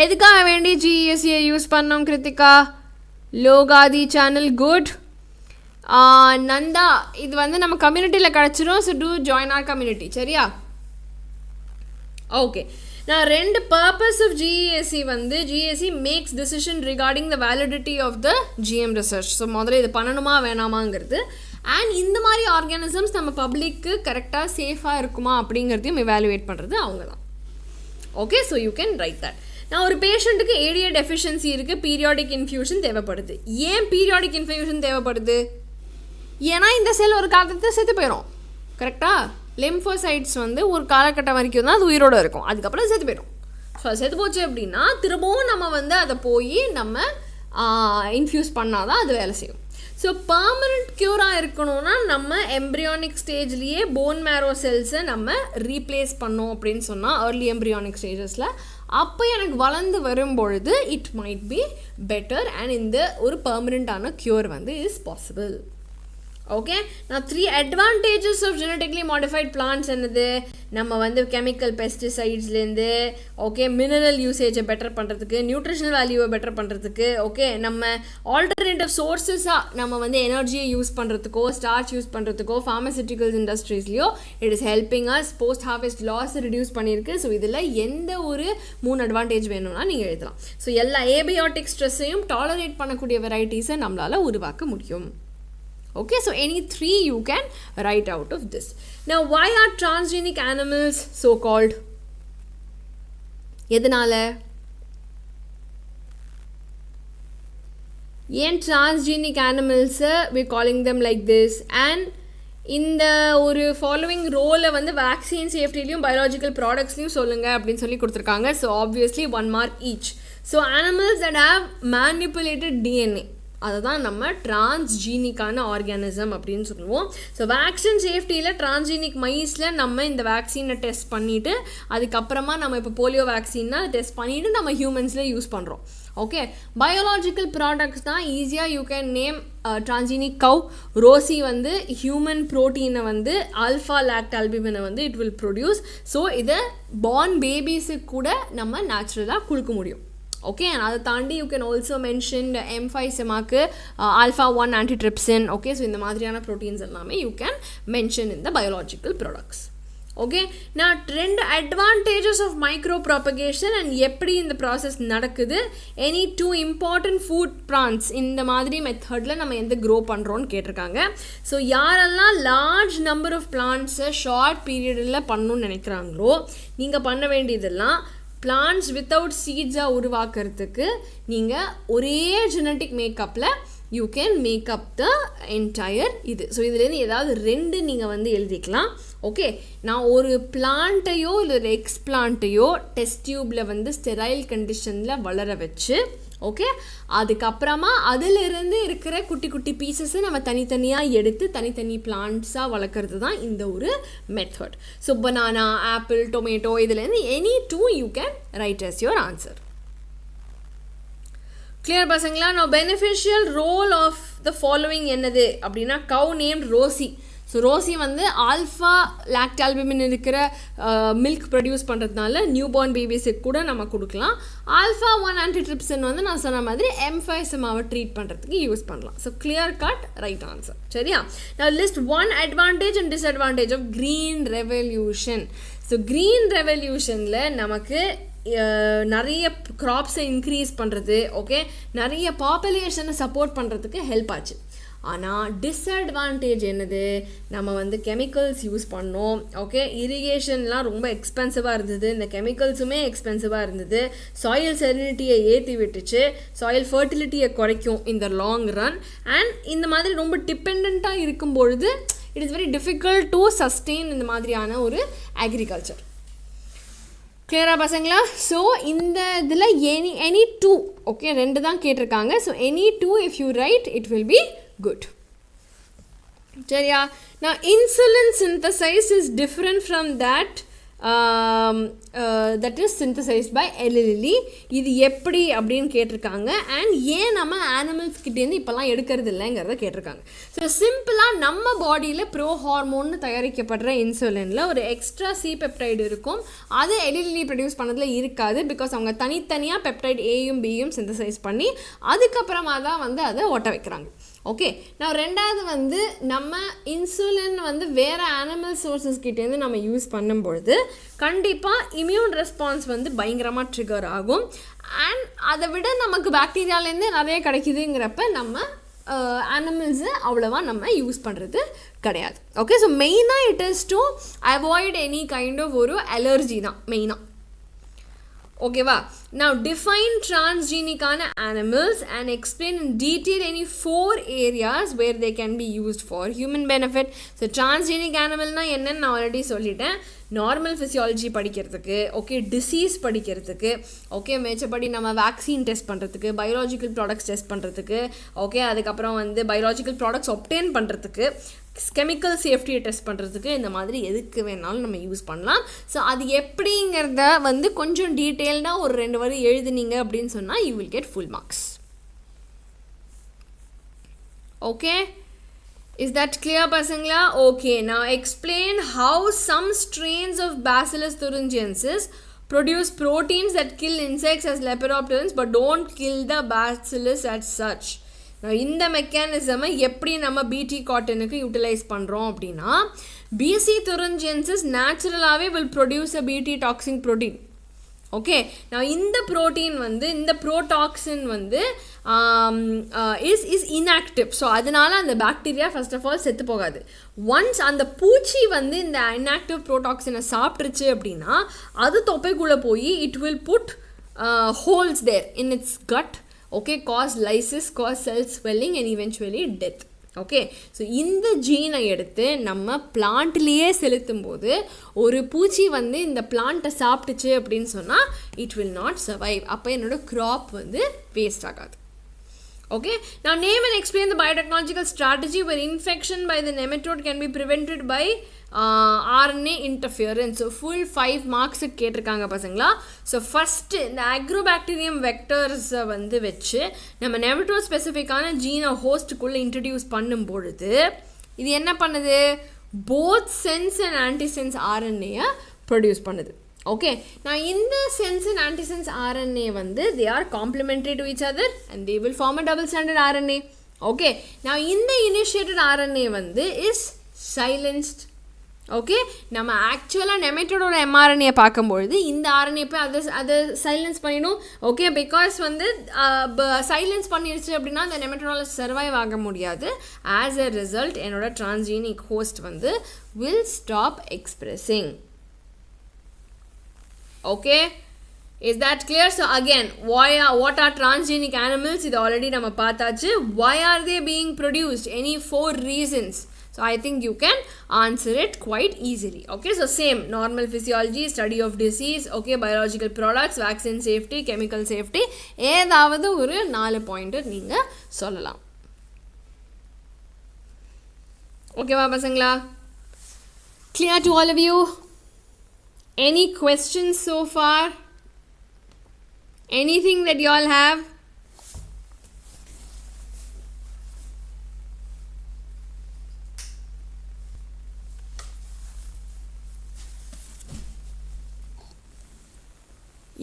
எதுக்காக வேண்டி GESE யூஸ் பண்ணோம் கிருத்திகா? லோகாதி சேனல், குட். நந்தா, இது வந்து நம்ம கம்யூனிட்டியில் கிடச்சிரும். So to join our community, சரியா? ஓகே, நான் 2 purpose of GESE வந்து GESE makes decision regarding the validity of the GM research. So முதல்ல இது பண்ணணுமா வேணாமாங்கிறது, அண்ட் இந்த மாதிரி ஆர்கானிசம்ஸ் நம்ம பப்ளிக்கு கரெக்டாக சேஃபாக இருக்குமா அப்படிங்கிறதையும் எவாலுவேட் பண்ணுறது அவங்க தான். Okay, so you can right that. நான் ஒரு பேஷண்ட்டுக்கு ஏடிஏ டெஃபிஷியன்சி இருக்குது, பீரியாடிக் இன்ஃபியூஷன் தேவைப்படுது. ஏன் பீரியாடிக் இன்ஃபியூஷன் தேவைப்படுது? ஏன்னா இந்த செல் ஒரு காலத்தில் செத்து போயிடும், கரெக்டாக? லிம்போசைட்ஸ் வந்து ஒரு காலகட்டம் வரைக்கும் தான் அது உயிரோடு இருக்கும், அதுக்கப்புறம் செத்து போயிடும். ஸோ அது செத்து போச்சு அப்படின்னா திரும்பவும் நம்ம வந்து அதை போய் நம்ம இன்ஃப்யூஸ் பண்ணால் தான் அது வேலை செய்யும். ஸோ பர்மனெண்ட் க்யூராக இருக்கணும்னா நம்ம எம்ப்ரியானிக் ஸ்டேஜ்லேயே போன் மேரோ செல்ஸை நம்ம ரீப்ளேஸ் பண்ணோம் அப்படின்னு சொன்னால் ஏர்லி எம்ப்ரியானிக் ஸ்டேஜஸில் அப்போ எனக்கு வளர்ந்து வரும்பொழுது it might be better and இந்த ஒரு பர்மனெண்ட்டான க்யூர் வந்து இஸ் பாசிபிள். ஓகே, நான் 3 advantages of genetically modified plants என்னது, நம்ம வந்து கெமிக்கல் பெஸ்டிசைட்ஸ்லேருந்து ஓகே மினரல் யூசேஜை பெட்டர் பண்ணுறதுக்கு, நியூட்ரிஷனல் வேல்யூவை பெட்டர் பண்ணுறதுக்கு, ஓகே நம்ம ஆல்டர்னேட்டிவ் சோர்ஸஸாக நம்ம வந்து எனர்ஜியை யூஸ் பண்ணுறதுக்கோ ஸ்டார்ச் யூஸ் பண்ணுறதுக்கோ ஃபார்மசியூட்டிக்கல்ஸ் இண்டஸ்ட்ரீஸ்லையோ it is helping us post harvest loss reduce பண்ணியிருக்கு. ஸோ இதில் எந்த ஒரு 3 அட்வான்டேஜ் வேணும்னா நீங்கள் எழுதலாம். ஸோ எல்லா ஏபியாட்டிக் ஸ்ட்ரெஸ்ஸையும் டாலரேட் பண்ணக்கூடிய வெரைட்டிஸை நம்மளால் உருவாக்க முடியும். Okay, so any 3 you can write out of this. Now, why are transgenic animals so called? எதனால ஏன் transgenic animals we calling them like this? And இந்த ஒரு ஃபாலோவிங் ரோலை வந்து வேக்சின் சேஃப்டிலையும் பயாலஜிக்கல் ப்ராடக்ட்ஸ்லையும் சொல்லுங்கள் அப்படின்னு சொல்லி கொடுத்துருக்காங்க. So obviously 1 mark each. So animals that have manipulated DNA அதை தான் நம்ம டிரான்ஸ்ஜீனிக்கான ஆர்கானிசம் அப்படின்னு சொல்லுவோம். ஸோ வேக்சின் சேஃப்டியில் டிரான்ஸ்ஜீனிக் மைஸில் நம்ம இந்த வேக்சினை டெஸ்ட் பண்ணிவிட்டு அதுக்கப்புறமா நம்ம இப்போ போலியோ வேக்சின்னா டெஸ்ட் பண்ணிவிட்டு நம்ம ஹியூமன்ஸில் யூஸ் பண்ணுறோம். ஓகே, பயாலஜிக்கல் ப்ராடக்ட்ஸ் தான் ஈஸியாக you can name transgenic cow. Rosie வந்து ஹியூமன் ப்ரோட்டீனை வந்து ஆல்ஃபா லாக்டால்புமினை வந்து இட் வில் ப்ரொடியூஸ். ஸோ இதை பார்ன் பேபிஸுக்கு கூட நம்ம நேச்சுரலாக கொடுக்க முடியும். ஓகே, அதை தாண்டி you can also mention M5 செமாக்கு ஆல்ஃபா 1 ஆன்டிட்ரிப்சின். ஓகே, ஸோ இந்த மாதிரியான ப்ரோட்டீன்ஸ் எல்லாமே யூ கேன் மென்ஷன் இந்த பயாலஜிக்கல் ப்ராடக்ட்ஸ். ஓகே, நான் 2 advantages of micro propagation and எப்படி இந்த ப்ராசஸ் நடக்குது, எனி 2 இம்பார்ட்டன்ட் ஃபுட் பிளான்ட்ஸ் இந்த மாதிரி மெத்தடில் நம்ம எந்த க்ரோ பண்ணுறோன்னு கேட்டிருக்காங்க. ஸோ யாரெல்லாம் லார்ஜ் நம்பர் ஆஃப் பிளான்ட்ஸை ஷார்ட் பீரியடில் பண்ணணும்னு நினைக்கிறாங்களோ நீங்கள் பண்ண வேண்டியதெல்லாம் பிளான்ட்ஸ் வித்தவுட் சீட்ஸாக உருவாக்குறதுக்கு நீங்கள் ஒரே ஜெனட்டிக் மேக்கப்பில் you can make up the entire இது. ஸோ இதுலேருந்து ஏதாவது 2 நீங்கள் வந்து எழுதிக்கலாம். ஓகே, நான் ஒரு பிளான்ட்டையோ இல்லை ஒரு எக்ஸ்பிளான்ட்டையோ டெஸ்ட் டியூப்பில் வந்து ஸ்டெரைல் கண்டிஷனில் வளர வச்சு ஓகே அதுக்கப்புறமா அதிலிருந்து இருக்கிற குட்டி குட்டி பீசஸை நம்ம தனித்தனியாக எடுத்து தனித்தனி பிளான்ட்ஸாக வளர்க்குறது தான் இந்த ஒரு method. So banana, apple, tomato இதுலேருந்து any 2 you can write as your answer. Clear பசங்களா? நான் beneficial role of the following என்னது அப்படின்னா cow named Rosie. So Rosie வந்து ஆல்ஃபா லாக்டால்புமின் இருக்கிற மில்க் ப்ரொடியூஸ் பண்ணுறதுனால நியூ பார்ன் பேபிஸுக்கு கூட நம்ம கொடுக்கலாம். ஆல்ஃபா 1 ஆன்டிட்ரிப்சின் வந்து நான் சொன்ன மாதிரி M5 செமாவை ட்ரீட் பண்ணுறதுக்கு யூஸ் பண்ணலாம். So clear cut right answer. சரியா? நான் list 1 advantage and disadvantage of green revolution. So green ரெவல்யூஷனில் நமக்கு நிறைய க்ராப்ஸை இன்க்ரீஸ் பண்ணுறது, ஓகே நிறைய பாப்புலேஷனை சப்போர்ட் பண்ணுறதுக்கு ஹெல்ப் ஆச்சு. ஆனால் டிஸ்அட்வான்டேஜ் என்னது, நம்ம வந்து கெமிக்கல்ஸ் யூஸ் பண்ணோம். ஓகே, இரிகேஷன்லாம் ரொம்ப எக்ஸ்பென்சிவாக இருந்தது, இந்த கெமிக்கல்ஸுமே எக்ஸ்பென்சிவாக இருந்தது, சாயில் செரினிட்டியை ஏற்றி விட்டுச்சு, சாயில் ஃபர்டிலிட்டியை குறைக்கும் இந்த லாங் ரன். அண்ட் இந்த மாதிரி ரொம்ப டிபெண்ட்டாக இருக்கும் பொழுது it is very difficult to sustain இந்த மாதிரியான ஒரு அக்ரிகல்ச்சர். கிளியரா பசங்களா? ஸோ இந்த இதில் எனி 2 ஓகே 2 தான் கேட்டிருக்காங்க. So any 2 if you right it will be good. சரியா? Now insulin synthesis is different from that that is synthesized by எலிலி. இது எப்படி அப்படின்னு கேட்டிருக்காங்க. அண்ட் ஏன் நம்ம ஆனிமல்ஸ் கிட்டேருந்து இப்போல்லாம் எடுக்கிறது இல்லைங்கிறத கேட்டிருக்காங்க. ஸோ சிம்பிளாக நம்ம பாடியில் ப்ரோ ஹார்மோன்னு தயாரிக்கப்படுற இன்சுலினில் ஒரு எக்ஸ்ட்ரா சி பெப்டைடு இருக்கும். அது எலிலி ப்ரொடியூஸ் பண்ணதில் இருக்காது. பிகாஸ் அவங்க தனித்தனியாக பெப்டைட் ஏயும் பியும் சிந்தசைஸ் பண்ணி அதுக்கப்புறமா தான் வந்து அதை ஒட்ட வைக்கிறாங்க. ஓகே, நான் ரெண்டாவது வந்து நம்ம இன்சுலின் வந்து வேறு அனிமல் சோர்ஸஸ் கிட்டேருந்து நம்ம யூஸ் பண்ணும்பொழுது கண்டிப்பாக இம்யூன் ரெஸ்பான்ஸ் வந்து பயங்கரமாக ட்ரிகர் ஆகும். அண்ட் அதை விட நமக்கு பாக்டீரியாலேருந்து நிறைய கிடைக்குதுங்கிறப்ப நம்ம அனிமல்ஸை அவ்வளோவா நம்ம யூஸ் பண்ணுறது கிடையாது. ஓகே, ஸோ மெயினாக it is to avoid any kind of ஒரு அலர்ஜி தான் மெயினாக. ஓகேவா? Now define transgenic animals and explain in detail any 4 areas where they can be used for human benefit. So transgenic animal na enna na already solliten. Normal physiology படிக்கிறதுக்கு, okay, disease படிக்கிறதுக்கு, okay, மேச்சப்படி நம்ம vaccine test பண்ணுறதுக்கு, biological products test பண்ணுறதுக்கு, okay, அதுக்கப்புறம் வந்து biological products obtain பண்ணுறதுக்கு, chemical சேஃப்டியை test பண்ணுறதுக்கு, இந்த மாதிரி எதுக்கு வேணாலும் நம்ம யூஸ் பண்ணலாம். ஸோ அது எப்படிங்கிறத வந்து கொஞ்சம் டீட்டெயில்டாக ஒரு 2 வரி எழுதுனீங்க அப்படின்னு சொன்னால் you will get full marks. Okay, is that clear pasangla? Okay, now explain how some strains of Bacillus thuringiensis produce proteins that kill insects as lepidopterans but don't kill the bacillus as such. Now இந்த மெக்கானிசமை எப்படி நம்ம BT காட்டனுக்கு utilise பண்ணுறோம் அப்படின்னா, BC thuringiensis naturally will produce a BT toxin protein. Okay, நான் இந்த protein வந்து இந்த ப்ரோடாக்சின் வந்து இஸ் இன்ஆக்டிவ். ஸோ அதனால அந்த பாக்டீரியா ஃபர்ஸ்ட் ஆஃப் ஆல் செத்து போகாது. ஒன்ஸ் அந்த பூச்சி வந்து இந்த இன்ஆக்டிவ் ப்ரோடாக்சினை சாப்பிட்ருச்சு அப்படின்னா அது தொப்பைக்குள்ளே போய் it will put holes there in its gut, okay, cause lysis, cause cell swelling and eventually death. Okay, so இந்த ஜீனை எடுத்து நம்ம பிளான்ட்லேயே செலுத்தும் போது ஒரு பூச்சி வந்து இந்த பிளான்ட்டை சாப்பிட்டுச்சு அப்படின்னு சொன்னால் இட் வில் நாட் சர்வைவ். அப்போ என்னோடய க்ராப் வந்து வேஸ்ட் ஆகாது. Okay, now name and explain the biotechnological strategy where infection by the nematode can be prevented by RNA interference. So full 5 marks கேட்டிருக்காங்க பசங்களா. ஸோ ஃபஸ்ட்டு இந்த அக்ரோபாக்டீரியம் வெக்டர்ஸை வந்து வச்சு நம்ம நெமட்டோட் ஸ்பெசிஃபிக்கான ஜீனை ஹோஸ்ட்டுக்குள்ளே இன்ட்ரடியூஸ் பண்ணும் பொழுது இது என்ன பண்ணுது, both sense and antisense ஆர்என்ஏயை produce பண்ணுது. Okay, now in the sense and antisense RNA வந்து they are complementary to each other and they will form a double stranded RNA. Okay, now in the initiated RNA வந்து is silenced. Okay, நம்ம ஆக்சுவலாக நெமட்டோடோட mRNA பார்க்கும்பொழுது இந்த RNA போய் அதை silence பண்ணிடும். Okay, because வந்து சைலன்ஸ் பண்ணிடுச்சு அப்படின்னா அந்த நெமட்டோடால சர்வைவ் ஆக முடியாது. ஆஸ் எ ரிசல்ட் என்னோட டிரான்ஸ்ஜீனிக் ஹோஸ்ட் வந்து will stop expressing. Okay, is that clear? So again, what are transgenic animals? It already nama paathachu. Why are they being produced? Any 4 reasons. So I think you can answer it quite easily. Okay, so same normal physiology, study of disease, okay, biological products, vaccine safety, chemical safety, ஏதாவது ஒரு 4 pointer நீங்க சொல்லலாம். ஓகேவா பசங்களா? Clear to all of you? Any questions so far? Anything that you all have?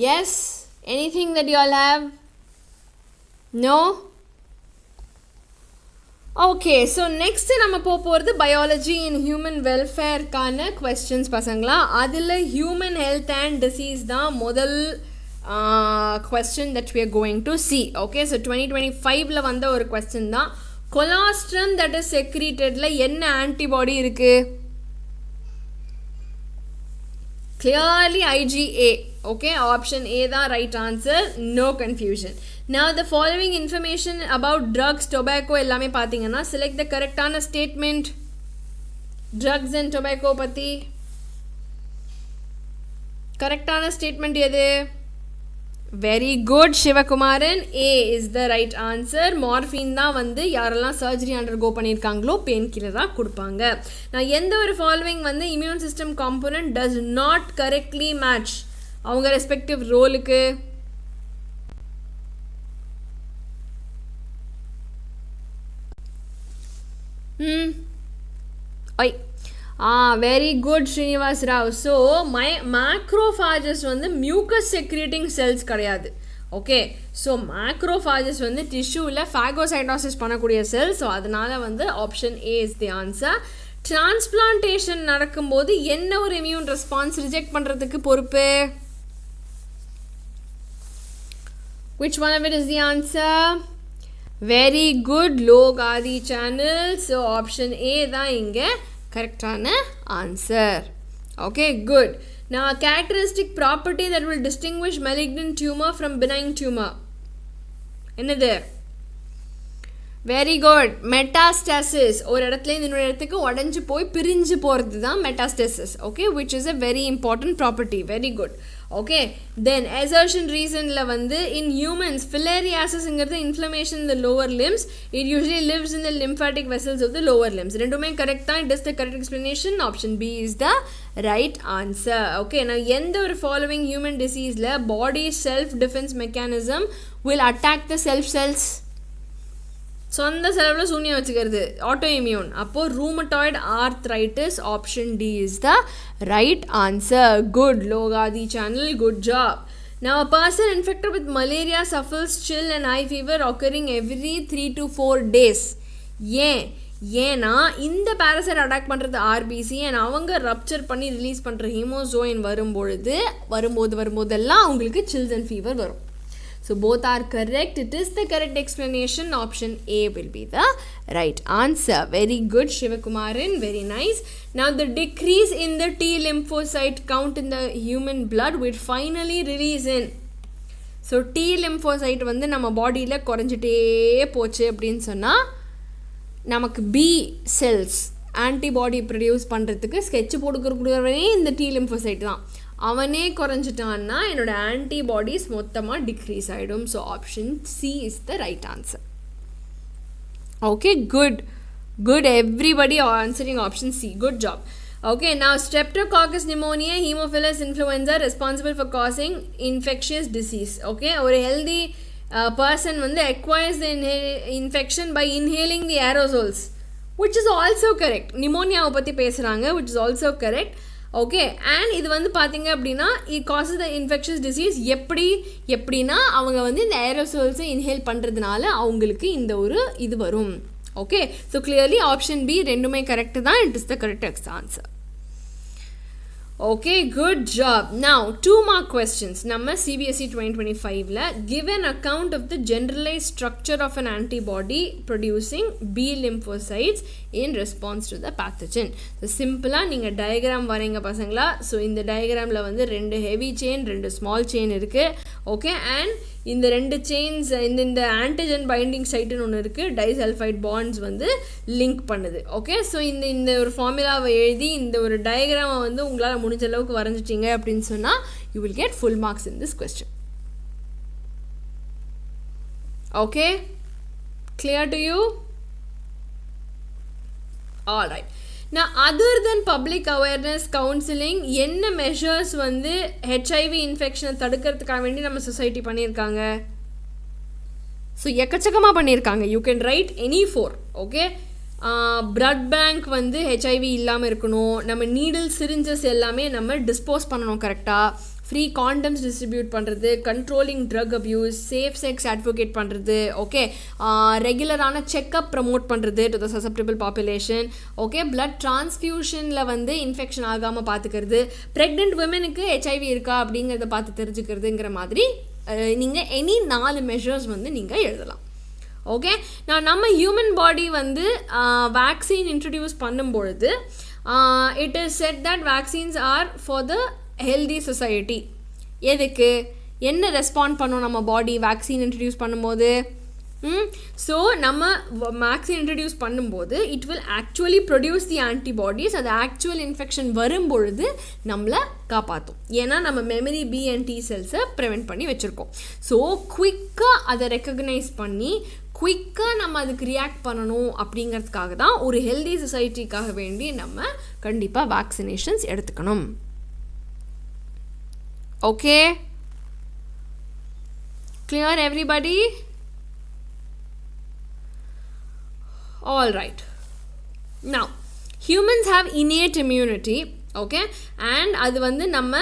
Yes? Anything that you all have? No? Okay, so next நம்ம போகிறது biology and human welfare கான questions பசங்களா. அதில் human health and disease தான் முதல் question that we are going to see. Okay, so 2025ல வந்த ஒரு question தான். colostrum that is secretedல என்ன antibody இருக்கு? Clearly IgA. Okay, option A the right answer, no confusion. Now the following information about drugs, tobacco ellame pathina, select the correct statement. Drugs and tobacco pati correct statement edhu? Very good Shivakumaran, A is the right answer. Morphine da வந்து யாரெல்லாம் surgery undergo பண்ணிருக்காங்களோ pain killer ஆ கொடுப்பாங்க. நான் எந்த ஒரு following வந்து immune system component does not correctly match அவங்க respective ரோலுக்கு? Very good Srinivas Rao. So macrophages வந்து மியூக்கஸ் செக்ரேட்டிங் செல்ஸ் கிடையாது. ஓகே, ஸோ மேக்ரோஃபாஜஸ் வந்து டிஷ்யூவில் ஃபேகோசைட்டோசிஸ் பண்ணக்கூடிய செல். ஸோ அதனால வந்து option A is the answer. Transplantation நடக்கும்போது என்ன ஒரு இம்யூன் ரெஸ்பான்ஸ் ரிஜெக்ட் பண்ணுறதுக்கு பொறுப்பு? Which one of it is the answer? Very good, low Gadi channel. So option A தான் இங்க கரெக்டான answer. Okay, good. Now a characteristic property that will distinguish malignant tumor from benign tumor. என்னது? Very good. Metastasis, ஒரு இடத்துலேருந்து இன்னொரு இடத்துக்கு உடஞ்சி போய் பிரிஞ்சு போகிறது தான் metastasis. Okay, which is a very important property. Very good. Okay, then assertion ரீசனில் வந்து இன் ஹியூமன்ஸ் ஃபிலேரியாசிஸ்ங்கிறது inflammation in the lower limbs. It usually lives in the lymphatic vessels of the lower limbs. ரெண்டுமே correct தான். It is the correct explanation. Option B is the right answer. Okay, நான் எந்த ஒரு following human டிசீஸில் body self defence mechanism will attack the self cells? சொந்த செலவில் சூன்யம் வச்சுக்கிறது, auto immune. அப்போது rheumatoid arthritis. Option D is the right answer. Good Lokathi சேனல், good job. Now a person infected with malaria suffers chill and high fever occurring every 3 to 4 days. ஏன்னா இந்த parasite attack பண்ணுறது RBC and அவங்க rupture பண்ணி release பண்ணுற ஹீமோசோயின் வரும்போதெல்லாம் அவங்களுக்கு silks and fever வரும். So both are correct. It is the correct explanation. Option A will be the right answer. Very good, Shivakumaran. Very nice. Now the decrease in the T lymphocyte count in the human blood will finally release in. So T lymphocyte வந்து நம்ம பாடியில் குறைஞ்சிட்டே போச்சு அப்படின்னு சொன்னால் நமக்கு B cells antibody produce பண்ணுறதுக்கு sketch போட்டுக்கிறே இந்த T lymphocyte தான். அவனே குறைஞ்சிட்டான்னா என்னோட ஆன்டிபாடிஸ் மொத்தமாக டிக்ரீஸ் ஆகிடும். So option C is the right answer. Okay, good good everybody answering option C. Good job. Okay, now streptococcus pneumonia, hemophilus influenza responsible for causing infectious disease. Okay, ஒரு healthy person வந்து acquires the infection by inhaling the aerosols, which is also correct. நிமோனியாவை பற்றி பேசுகிறாங்க, which is also correct. Okay, and இது வந்து பார்த்தீங்க அப்படின்னா it causes the infectious disease. எப்படின்னா அவங்க வந்து இந்த ஏரோசோல்ஸை இன்ஹேல் பண்ணுறதுனால அவங்களுக்கு இந்த ஒரு இது வரும். Okay, so clearly option B ரெண்டுமே கரெக்டு தான். It is the correct answer. Okay, good job. Now 2 more questions. Number CBSE 2025 give an account of the generalized structure of an antibody producing B lymphocytes in response to the pathogen. So simple நீங்க diagram வரைங்க பசங்களா. So இந்த diagramல வந்து 2 heavy chain 2 small chain இருக்கு. Okay, and இந்த 2 chains இந்த antigen binding site னு ஒன்று இருக்குது. டைசல்ஃபைட் பாண்ட்ஸ் வந்து லிங்க் பண்ணுது. ஓகே, ஸோ இந்த ஒரு ஃபார்முலாவை எழுதி இந்த ஒரு டயக்ராமை வந்து உங்களால் முடிஞ்ச அளவுக்கு வரைஞ்சிட்டிங்க அப்படின்னு சொன்னால் you will get full marks in this question. Okay, clear to you? All right. நான் other then public awareness counselling என்ன மெஷர்ஸ் வந்து ஹெச்ஐவி இன்ஃபெக்ஷனை தடுக்கிறதுக்காக வேண்டி நம்ம சொசைட்டி பண்ணியிருக்காங்க? ஸோ எக்கச்சக்கமாக பண்ணியிருக்காங்க. You can write any 4. Okay, blood bank வந்து ஹெச்ஐவி இல்லாமல் இருக்கணும். நம்ம நீடில் சிரிஞ்சஸ் எல்லாமே நம்ம டிஸ்போஸ் பண்ணணும் கரெக்டாக. ஃப்ரீ காண்டம்ஸ் டிஸ்ட்ரிபியூட் பண்ணுறது, controlling drug abuse, safe sex advocate பண்ணுறது. ஓகே, ரெகுலரான செக்கப் ப்ரமோட் பண்ணுறது to the susceptible population. Okay, blood டிரான்ஸ்ஃபியூஷனில் வந்து இன்ஃபெக்ஷன் ஆகாமல் பார்த்துக்கிறது, ப்ரெக்னென்ட் விமனுக்கு ஹெச்ஐவி இருக்கா அப்படிங்கிறத பார்த்து தெரிஞ்சுக்கிறதுங்கிற மாதிரி நீங்கள் எனி 4 மெஷர்ஸ் வந்து நீங்கள் எழுதலாம். ஓகே, நம்ம ஹியூமன் பாடி வந்து வேக்சின் இன்ட்ரடியூஸ் பண்ணும்பொழுது it is said that vaccines are for the healthy society. எதுக்கு என்ன ரெஸ்பாண்ட் பண்ணும் நம்ம பாடி வேக்சின் இன்ட்ரடியூஸ் பண்ணும்போது? ஸோ நம்ம வேக்சின் இன்ட்ரடியூஸ் பண்ணும்போது it will actually produce the antibodies. அது ஆக்சுவல் இன்ஃபெக்ஷன் வரும்பொழுது நம்மளை காப்பாற்றும். ஏன்னா நம்ம மெமரி பி அண்ட் டி செல்ஸை ப்ரிவெண்ட் பண்ணி வச்சுருக்கோம். ஸோ குயிக்காக அதை ரெக்கக்னைஸ் பண்ணி குயிக்காக நம்ம அதுக்கு ரியாக்ட் பண்ணணும் அப்படிங்கிறதுக்காக தான் ஒரு ஹெல்தி சொசைட்டிக்காக வேண்டி நம்ம கண்டிப்பாக வேக்சினேஷன்ஸ் எடுத்துக்கணும். Okay, clear everybody? All right. Now, humans have innate immunity. Okay, and அது வந்து நம்ம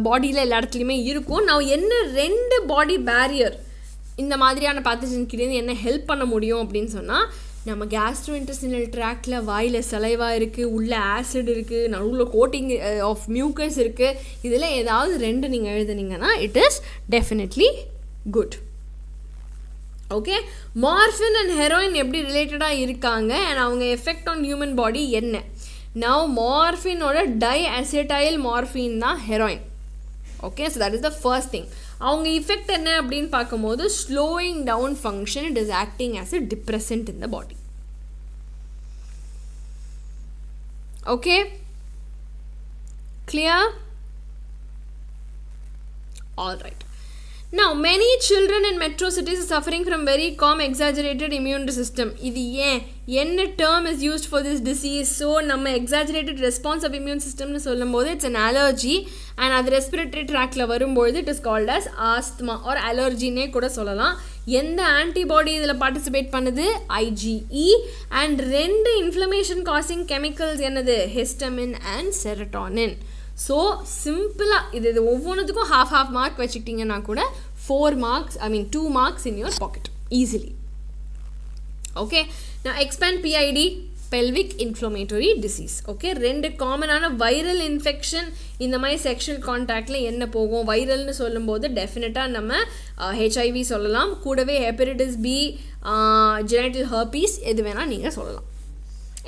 பாடியில் எல்லா இடத்துலையுமே இருக்கும். நான் என்ன 2 பாடி பேரியர் இந்த மாதிரியான பேத்தஜன் கிட்டேருந்து என்ன ஹெல்ப் பண்ண முடியும் அப்படின்னு சொன்னால், நம்ம கேஸ்ட்ரோ இன்டெஸ்டினல் ட்ராக்டில் வாயில் சலைவா இருக்குது, உள்ள ஆசிட் இருக்குது, நடுவில் கோட்டிங் ஆஃப் மியூக்கஸ் இருக்குது. இதில் ஏதாவது 2 நீங்கள் எழுதுனீங்கன்னா it is definitely good. Okay, morphine and heroin எப்படி ரிலேட்டடாக இருக்காங்க அண்ட் அவங்க எஃபெக்ட் ஆன் ஹியூமன் பாடி என்ன? நவ் மார்ஃபினோட டை அசெட்டைல் மார்ஃபின் தான் heroin. Okay, so that is the first thing. அவங்க effect என்ன அப்படின்னு பார்க்கும்போது slowing down function, it is acting as a depressant in the body. Okay, clear? All right. Now, many children in metro cities are suffering from very calm, exaggerated immune system. இது என்ன term is used for this disease? So, நம்ம exaggerated response of immune system னு சொல்லும்போது it's an allergy, and அது respiratory tractல வரும்போது it is called as asthma or allergy னே கூட சொல்லலாம். எந்த antibody இதில் participate பண்ணுது? IgE, and ரெண்டு inflammation causing chemicals என்னது? Histamine and serotonin. ஸோ சிம்பிளாக இது ஒவ்வொன்றுத்துக்கும் half மார்க் வச்சுக்கிட்டிங்கன்னா கூட 4 marks, 2 marks in your pocket easily. Okay, now expand PID, pelvic inflammatory disease. Okay, ரெண்டு காமனான வைரல் இன்ஃபெக்ஷன் இந்த மாதிரி செக்ஷுவல் கான்டாக்டில் என்ன போகும்? வைரல்னு சொல்லும்போது டெஃபினட்டாக நம்ம ஹெச்ஐவி சொல்லலாம், கூடவே ஹெப்படைட்டிஸ் பி, ஜெனட்டல் ஹர்பீஸ், எது வேணால் நீங்கள் சொல்லலாம்.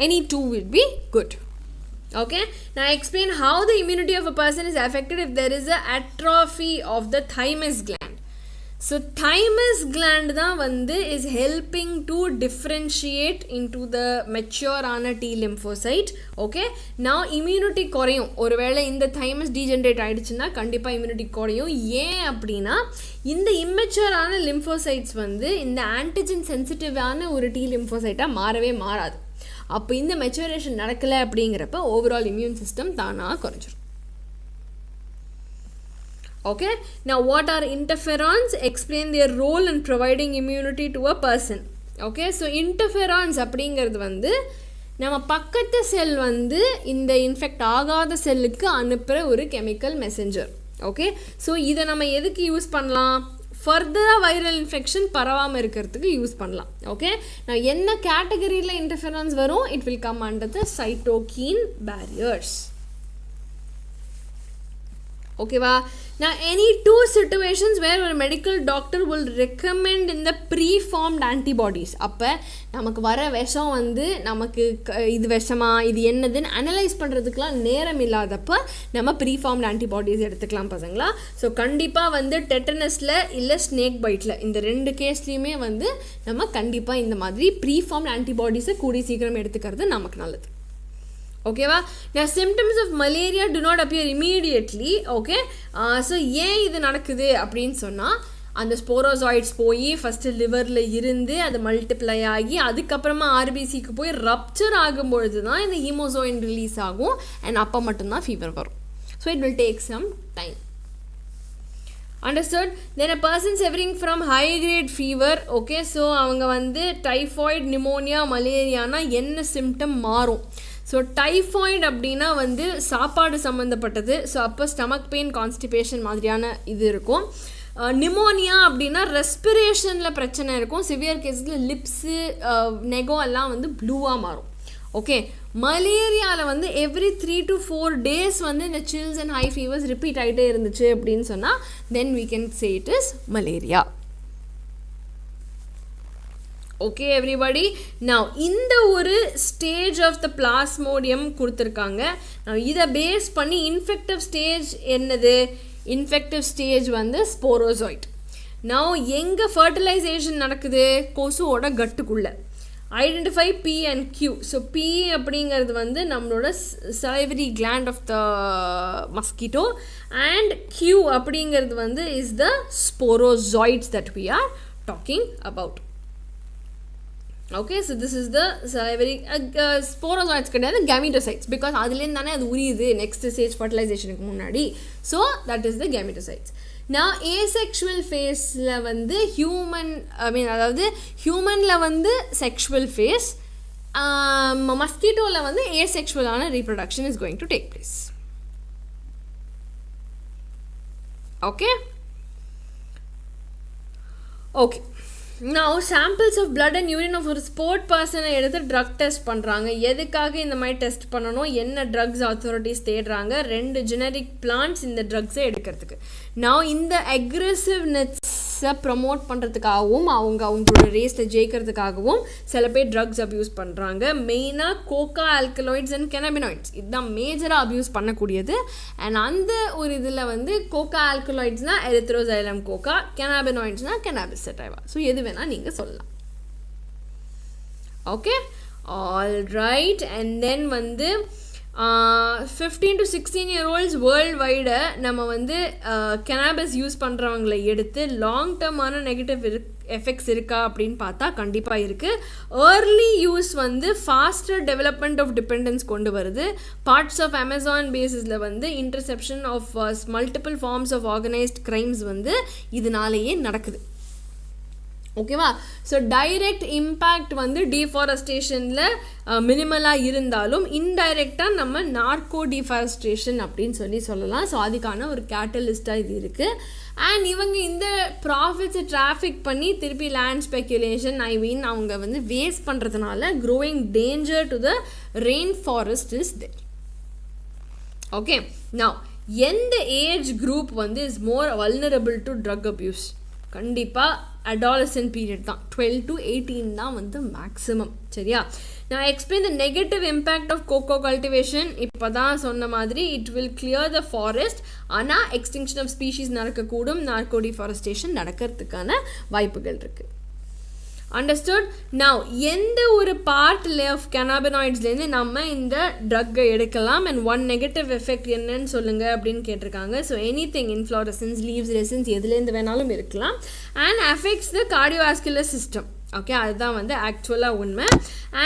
Any two will be good. Okay, now explain how the immunity of a person is affected if there is a atrophy of the thymus gland. So thymus gland தான் வந்து is helping to differentiate into the mature ஆன T lymphocyte. Okay, now immunity குறையும். ஒருவேளை இந்த thymus degenerate ஆயிடுச்சுன்னா கண்டிப்பாக immunity குறையும். ஏன் அப்படின்னா இந்த immature ஆன lymphocytes வந்து இந்த antigen sensitive ஆன ஒரு T lymphocyte மாறவே மாறாது. அப்போ இந்த மெச்சுரேஷன் நடக்கலை அப்படிங்கிறப்ப ஓவரால் இம்யூன் சிஸ்டம் தானாக குறைஞ்சிரும். Okay, now what are interferons? Explain their role in providing immunity to a person. Okay, so interferons அப்படிங்கிறது வந்து நம்ம பக்கத்து செல் வந்து இந்த இன்ஃபெக்ட் ஆகாத செல்லுக்கு அனுப்புகிற ஒரு கெமிக்கல் மெசஞ்சர். ஓகே, ஸோ இதை நம்ம எதுக்கு யூஸ் பண்ணலாம்? ஃபர்தராக வைரல் இன்ஃபெக்ஷன் பரவாமல் இருக்கிறதுக்கு யூஸ் பண்ணலாம். ஓகே, நான் என்ன கேட்டகரியில் இன்டர்ஃபெரன்ஸ் வரும்? It will come under the cytokine barriers. ஓகேவா? Now any two situations where a medical doctor will recommend in the preformed antibodies. அப்போ நமக்கு வர விஷம் வந்து நமக்கு இது விஷமா இது என்னதுன்னு அனலைஸ் பண்ணுறதுக்கெலாம் நேரம் இல்லாதப்போ நம்ம ப்ரீஃபார்ம்ட் ஆன்டிபாடிஸ் எடுத்துக்கலாம் பசங்களா. ஸோ கண்டிப்பாக வந்து டெட்டனஸில் இல்லை ஸ்னேக் பைட்டில் இந்த ரெண்டு கேஸ்லேயுமே வந்து நம்ம கண்டிப்பாக இந்த மாதிரி ப்ரீஃபார்ம்ட் ஆன்டிபாடிஸை கூடி சீக்கிரம் எடுத்துக்கிறது நமக்கு நல்லது. ஓகேவா? now symptoms of malaria do not appear immediately. Okay, so ஏன் இது நடக்குது அப்படின்னு சொன்னால் அந்த ஸ்போரோசாய்ட்ஸ் போய் ஃபஸ்ட்டு லிவரில் இருந்து அது மல்டிப்ளை ஆகி அதுக்கப்புறமா ஆர்பிசிக்கு போய் ரப்சர் ஆகும்பொழுது தான் இந்த ஹீமோசோயின் ரிலீஸ் ஆகும், அண்ட் அப்போ மட்டும்தான் ஃபீவர் வரும். So it will take some time. Understood? Then a person suffering from high grade fever, okay, so அவங்க வந்து டைஃபாய்டு, நிமோனியா, மலேரியானா என்ன சிம்டம் மாறும்? ஸோ டைஃபாய்டு அப்படின்னா வந்து சாப்பாடு சம்மந்தப்பட்டது. ஸோ அப்போ ஸ்டமக் பெயின், கான்ஸ்டிபேஷன் மாதிரியான இது இருக்கும். நிமோனியா அப்படின்னா ரெஸ்பிரேஷனில் பிரச்சனை இருக்கும். சிவியர் கேஸில் லிப்ஸு, நெகோ எல்லாம் வந்து ப்ளூவாக மாறும். ஓகே, மலேரியாவில் வந்து எவ்ரி 3 to 4 days வந்து இந்த silks and high fevers repeat ஆகிட்டே இருந்துச்சு அப்படின்னு சொன்னால் தென் we can say it is malaria. Okay everybody, நான் இந்த ஒரு ஸ்டேஜ் ஆஃப் த பிளாஸ்மோடியம் கொடுத்துருக்காங்க. நான் இதை பேஸ் பண்ணி இன்ஃபெக்டிவ் ஸ்டேஜ் என்னது? இன்ஃபெக்டிவ் ஸ்டேஜ் வந்து ஸ்போரோசாய்ட். நான் எங்கே ஃபர்டிலைசேஷன் நடக்குது? கொசுவோட கட்டுக்குள்ளே. Identify P and Q. So P அப்படிங்கிறது வந்து நம்மளோட salivary gland of the mosquito, and Q அப்படிங்கிறது வந்து is the sporozoids that we are talking about. Okay, so this is the salivary sporozoids கிடையாது, gametocytes, because அதுலேருந்து தானே அது உரியுது நெக்ஸ்ட் ஸ்டேஜ் ஃபர்டிலைசேஷனுக்கு முன்னாடி. So that is the gametocytes. நான் asexual ஃபேஸில் வந்து அதாவது ஹியூமனில் வந்து செக்ஷுவல் ஃபேஸ், மஸ்கிட்டோவில் வந்து ஏசெக்ஷுவலான reproduction is going to take place. Okay okay, now samples of blood and urine of ஒரு ஸ்போர்ட் பர்சனை எடுத்து ட்ரக் டெஸ்ட் பண்ணுறாங்க. எதுக்காக இந்த மாதிரி டெஸ்ட் பண்ணணும்? என்ன ட்ரக்ஸ் அத்தாரிட்டிஸ் தேடுறாங்க? 2 ஜெனரிக் பிளான்ட்ஸ் இந்த ட்ரக்ஸை எடுக்கிறதுக்கு. நான் இந்த அக்ரெசிவ்னஸ் ட்ரக்ஸை ப்ரொமோட் பண்ணுறதுக்காகவும் அவங்களோட ரேஸில் ஜெயிக்கிறதுக்காகவும் சில பேர் ட்ரக்ஸ் அப்யூஸ் பண்ணுறாங்க. மெயினாக கோகா ஆல்கலாய்ட்ஸ் அண்ட் கெனாபினாய்ட்ஸ் இதுதான் மேஜராக அப்யூஸ் பண்ணக்கூடியது. அண்ட் அந்த ஒரு இதில் வந்து கோகா ஆல்கலாய்ட்ஸ்னால் எரித்ரோசைலம் கோகா, கெனாபினாய்ட்ஸ்னால் கெனாபிஸ் சட்டைவா. ஸோ எது வேணால் நீங்கள் சொல்லலாம். Okay, all right. And then வந்து 15 to 16 year olds world wide நம்ம வந்து கெனாபிஸ் யூஸ் பண்ணுறவங்களை எடுத்து லாங் டேர்மான நெகட்டிவ் எஃபெக்ட்ஸ் இருக்கா அப்படின்னு பார்த்தா கண்டிப்பாக இருக்குது. ஏர்லி யூஸ் வந்து ஃபாஸ்டர் டெவலப்மெண்ட் ஆஃப் டிபெண்டன்ஸ் கொண்டு வருது. பார்ட்ஸ் ஆஃப் அமேசான் பேசிஸில் வந்து interception of multiple forms of organised crimes வந்து இதனாலேயே நடக்குது. ஓகேவா? ஸோ டைரெக்ட் இம்பேக்ட் வந்து டீஃபாரஸ்டேஷனில் மினிமலாக இருந்தாலும் இன்டைரக்டாக நம்ம நார்கோ டீஃபாரஸ்ட்ரேஷன் அப்படின்னு சொல்லலாம். ஸோ அதுக்கான ஒரு கேட்டலிஸ்ட்டாக இது இருக்குது. அண்ட் இவங்க இந்த ப்ராஃபிட்ஸை டிராஃபிக் பண்ணி திருப்பி லேண்ட் ஸ்பெக்குலேஷன் அவங்க வந்து வேஸ்ட் பண்ணுறதுனால growing danger to the rain forest is there. Okay, now எந்த ஏஜ் குரூப் வந்து is more vulnerable to drug abuse? கண்டிப்பாக adolescent period தான், 12 to 18 தான் வந்து மேக்ஸிமம். சரியா? நான் explain the negative impact of coca cultivation. இப்போ தான் சொன்ன மாதிரி it will clear the forest, ஆனால் எக்ஸ்டிங்ஷன் ஆஃப் ஸ்பீஷீஸ் நடக்கக்கூடும், நார்கோ டிஃபாரஸ்டேஷன் நடக்கிறதுக்கான வாய்ப்புகள் இருக்குது. அண்டர்ஸ்டுட்? நவ் எந்த ஒரு பார்ட்டில் ஆஃப் கெனாபினாய்ட்ஸ்லேருந்து நம்ம இந்த ட்ரக்கை எடுக்கலாம் அண்ட் ஒன் நெகட்டிவ் எஃபெக்ட் என்னன்னு சொல்லுங்கள் அப்படின்னு கேட்டிருக்காங்க. So anything inflorescence, leaves, resins எதுலேருந்து வேணாலும் இருக்கலாம். And affects the cardiovascular system. Okay, அதுதான் வந்து ஆக்சுவலாக உண்மை.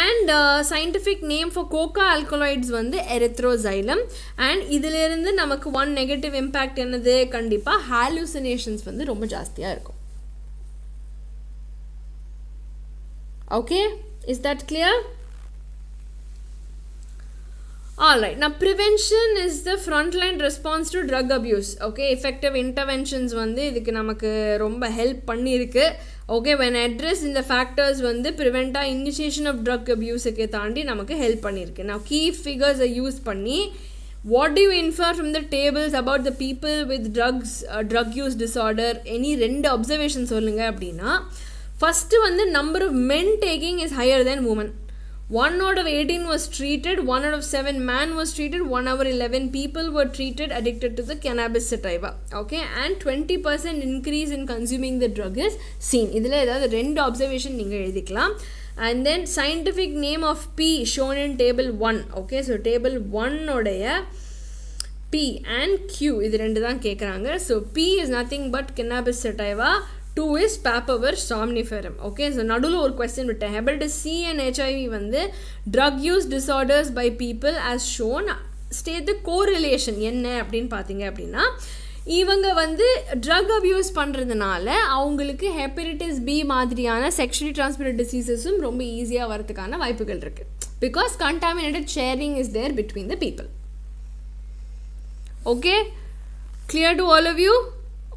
And scientific name for coca alkaloids வந்து எரித்ரோசைலம். அண்ட் இதிலிருந்து நமக்கு ஒன் நெகட்டிவ் இம்பேக்ட் என்னது? கண்டிப்பாக ஹாலுசினேஷன்ஸ் வந்து ரொம்ப ஜாஸ்தியாக இருக்கும். Okay, is that clear? All right, now prevention is the frontline response to drug abuse. Okay, effective interventions வந்து இதுக்கு நமக்கு ரொம்ப ஹெல்ப் பண்ணியிருக்கு. ஓகே, when address இந்த ஃபேக்டர்ஸ் வந்து ப்ரிவெண்ட்டாக இனிஷியேஷன் ஆஃப் ட்ரக் அப்யூஸுக்கு தாண்டி நமக்கு ஹெல்ப் பண்ணியிருக்கு. நான் கீ ஃபிகர்ஸை யூஸ் பண்ணி what do you infer from the tables about the people with drugs, drug use disorder? any ரெண்டு அப்சர்வேஷன் சொல்லுங்க அப்படின்னா, ஃபஸ்ட்டு வந்து number of men taking is higher then women. 1 out of 18 was treated, 1 out of 7 man was treated, 1 out of 11 people were treated addicted to the cannabis sativa. Okay, and 20% increase in consuming the drug is seen. இதில் ஏதாவது ரெண்டு observation நீங்கள் எழுதிக்கலாம். And then scientific name of P shown in table 1. Okay, so table 1 உடைய P and Q இது ரெண்டு தான் கேட்குறாங்க. So P is nothing but cannabis sativa. 2 is papaver somniferum. Okay, so நடுவில் ஒரு கொஸ்டின் விட்டேன். ஹெபடைட்டிஸ் C and HIV வந்து drug use disorders by people as shown. State the correlation என்ன அப்படின்னு பார்த்தீங்க அப்படின்னா, இவங்க வந்து ட்ரக் அப்யூஸ் பண்ணுறதுனால அவங்களுக்கு ஹெப்படைட்டிஸ் B மாதிரியான செக்ஷுவலி டிரான்ஸ்மிட்டட் டிசீசஸும் ரொம்ப ஈஸியாக வரதுக்கான வாய்ப்புகள் இருக்குது. Because contaminated sharing is there between the people. Okay, clear to all of you?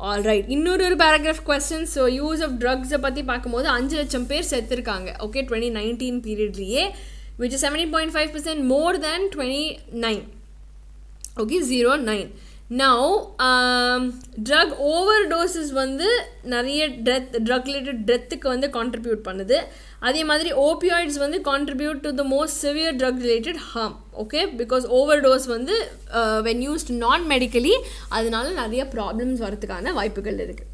All right, இன்னொரு paragraph question. So use of ட்ரக்ஸை பற்றி பார்க்கும்போது 5 லட்சம் பேர் செத்துருக்காங்க. ஓகே, 2019 பீரியட்லேயே, which is 17.5% more than 29. Okay, 09. Now drug overdoses வந்து நிறைய ட்ரக் ரிலேட்டட் டெத்துக்கு வந்து கான்ட்ரிபியூட் பண்ணுது. அதே மாதிரி ஓபியாய்ட்ஸ் வந்து contribute to the most severe drug related harm. Okay, because over dose வந்து வென் யூஸ்ட் நான் மெடிக்கலி அதனால நிறைய ப்ராப்ளம்ஸ் வரதுக்கான வாய்ப்புகள் இருக்குது.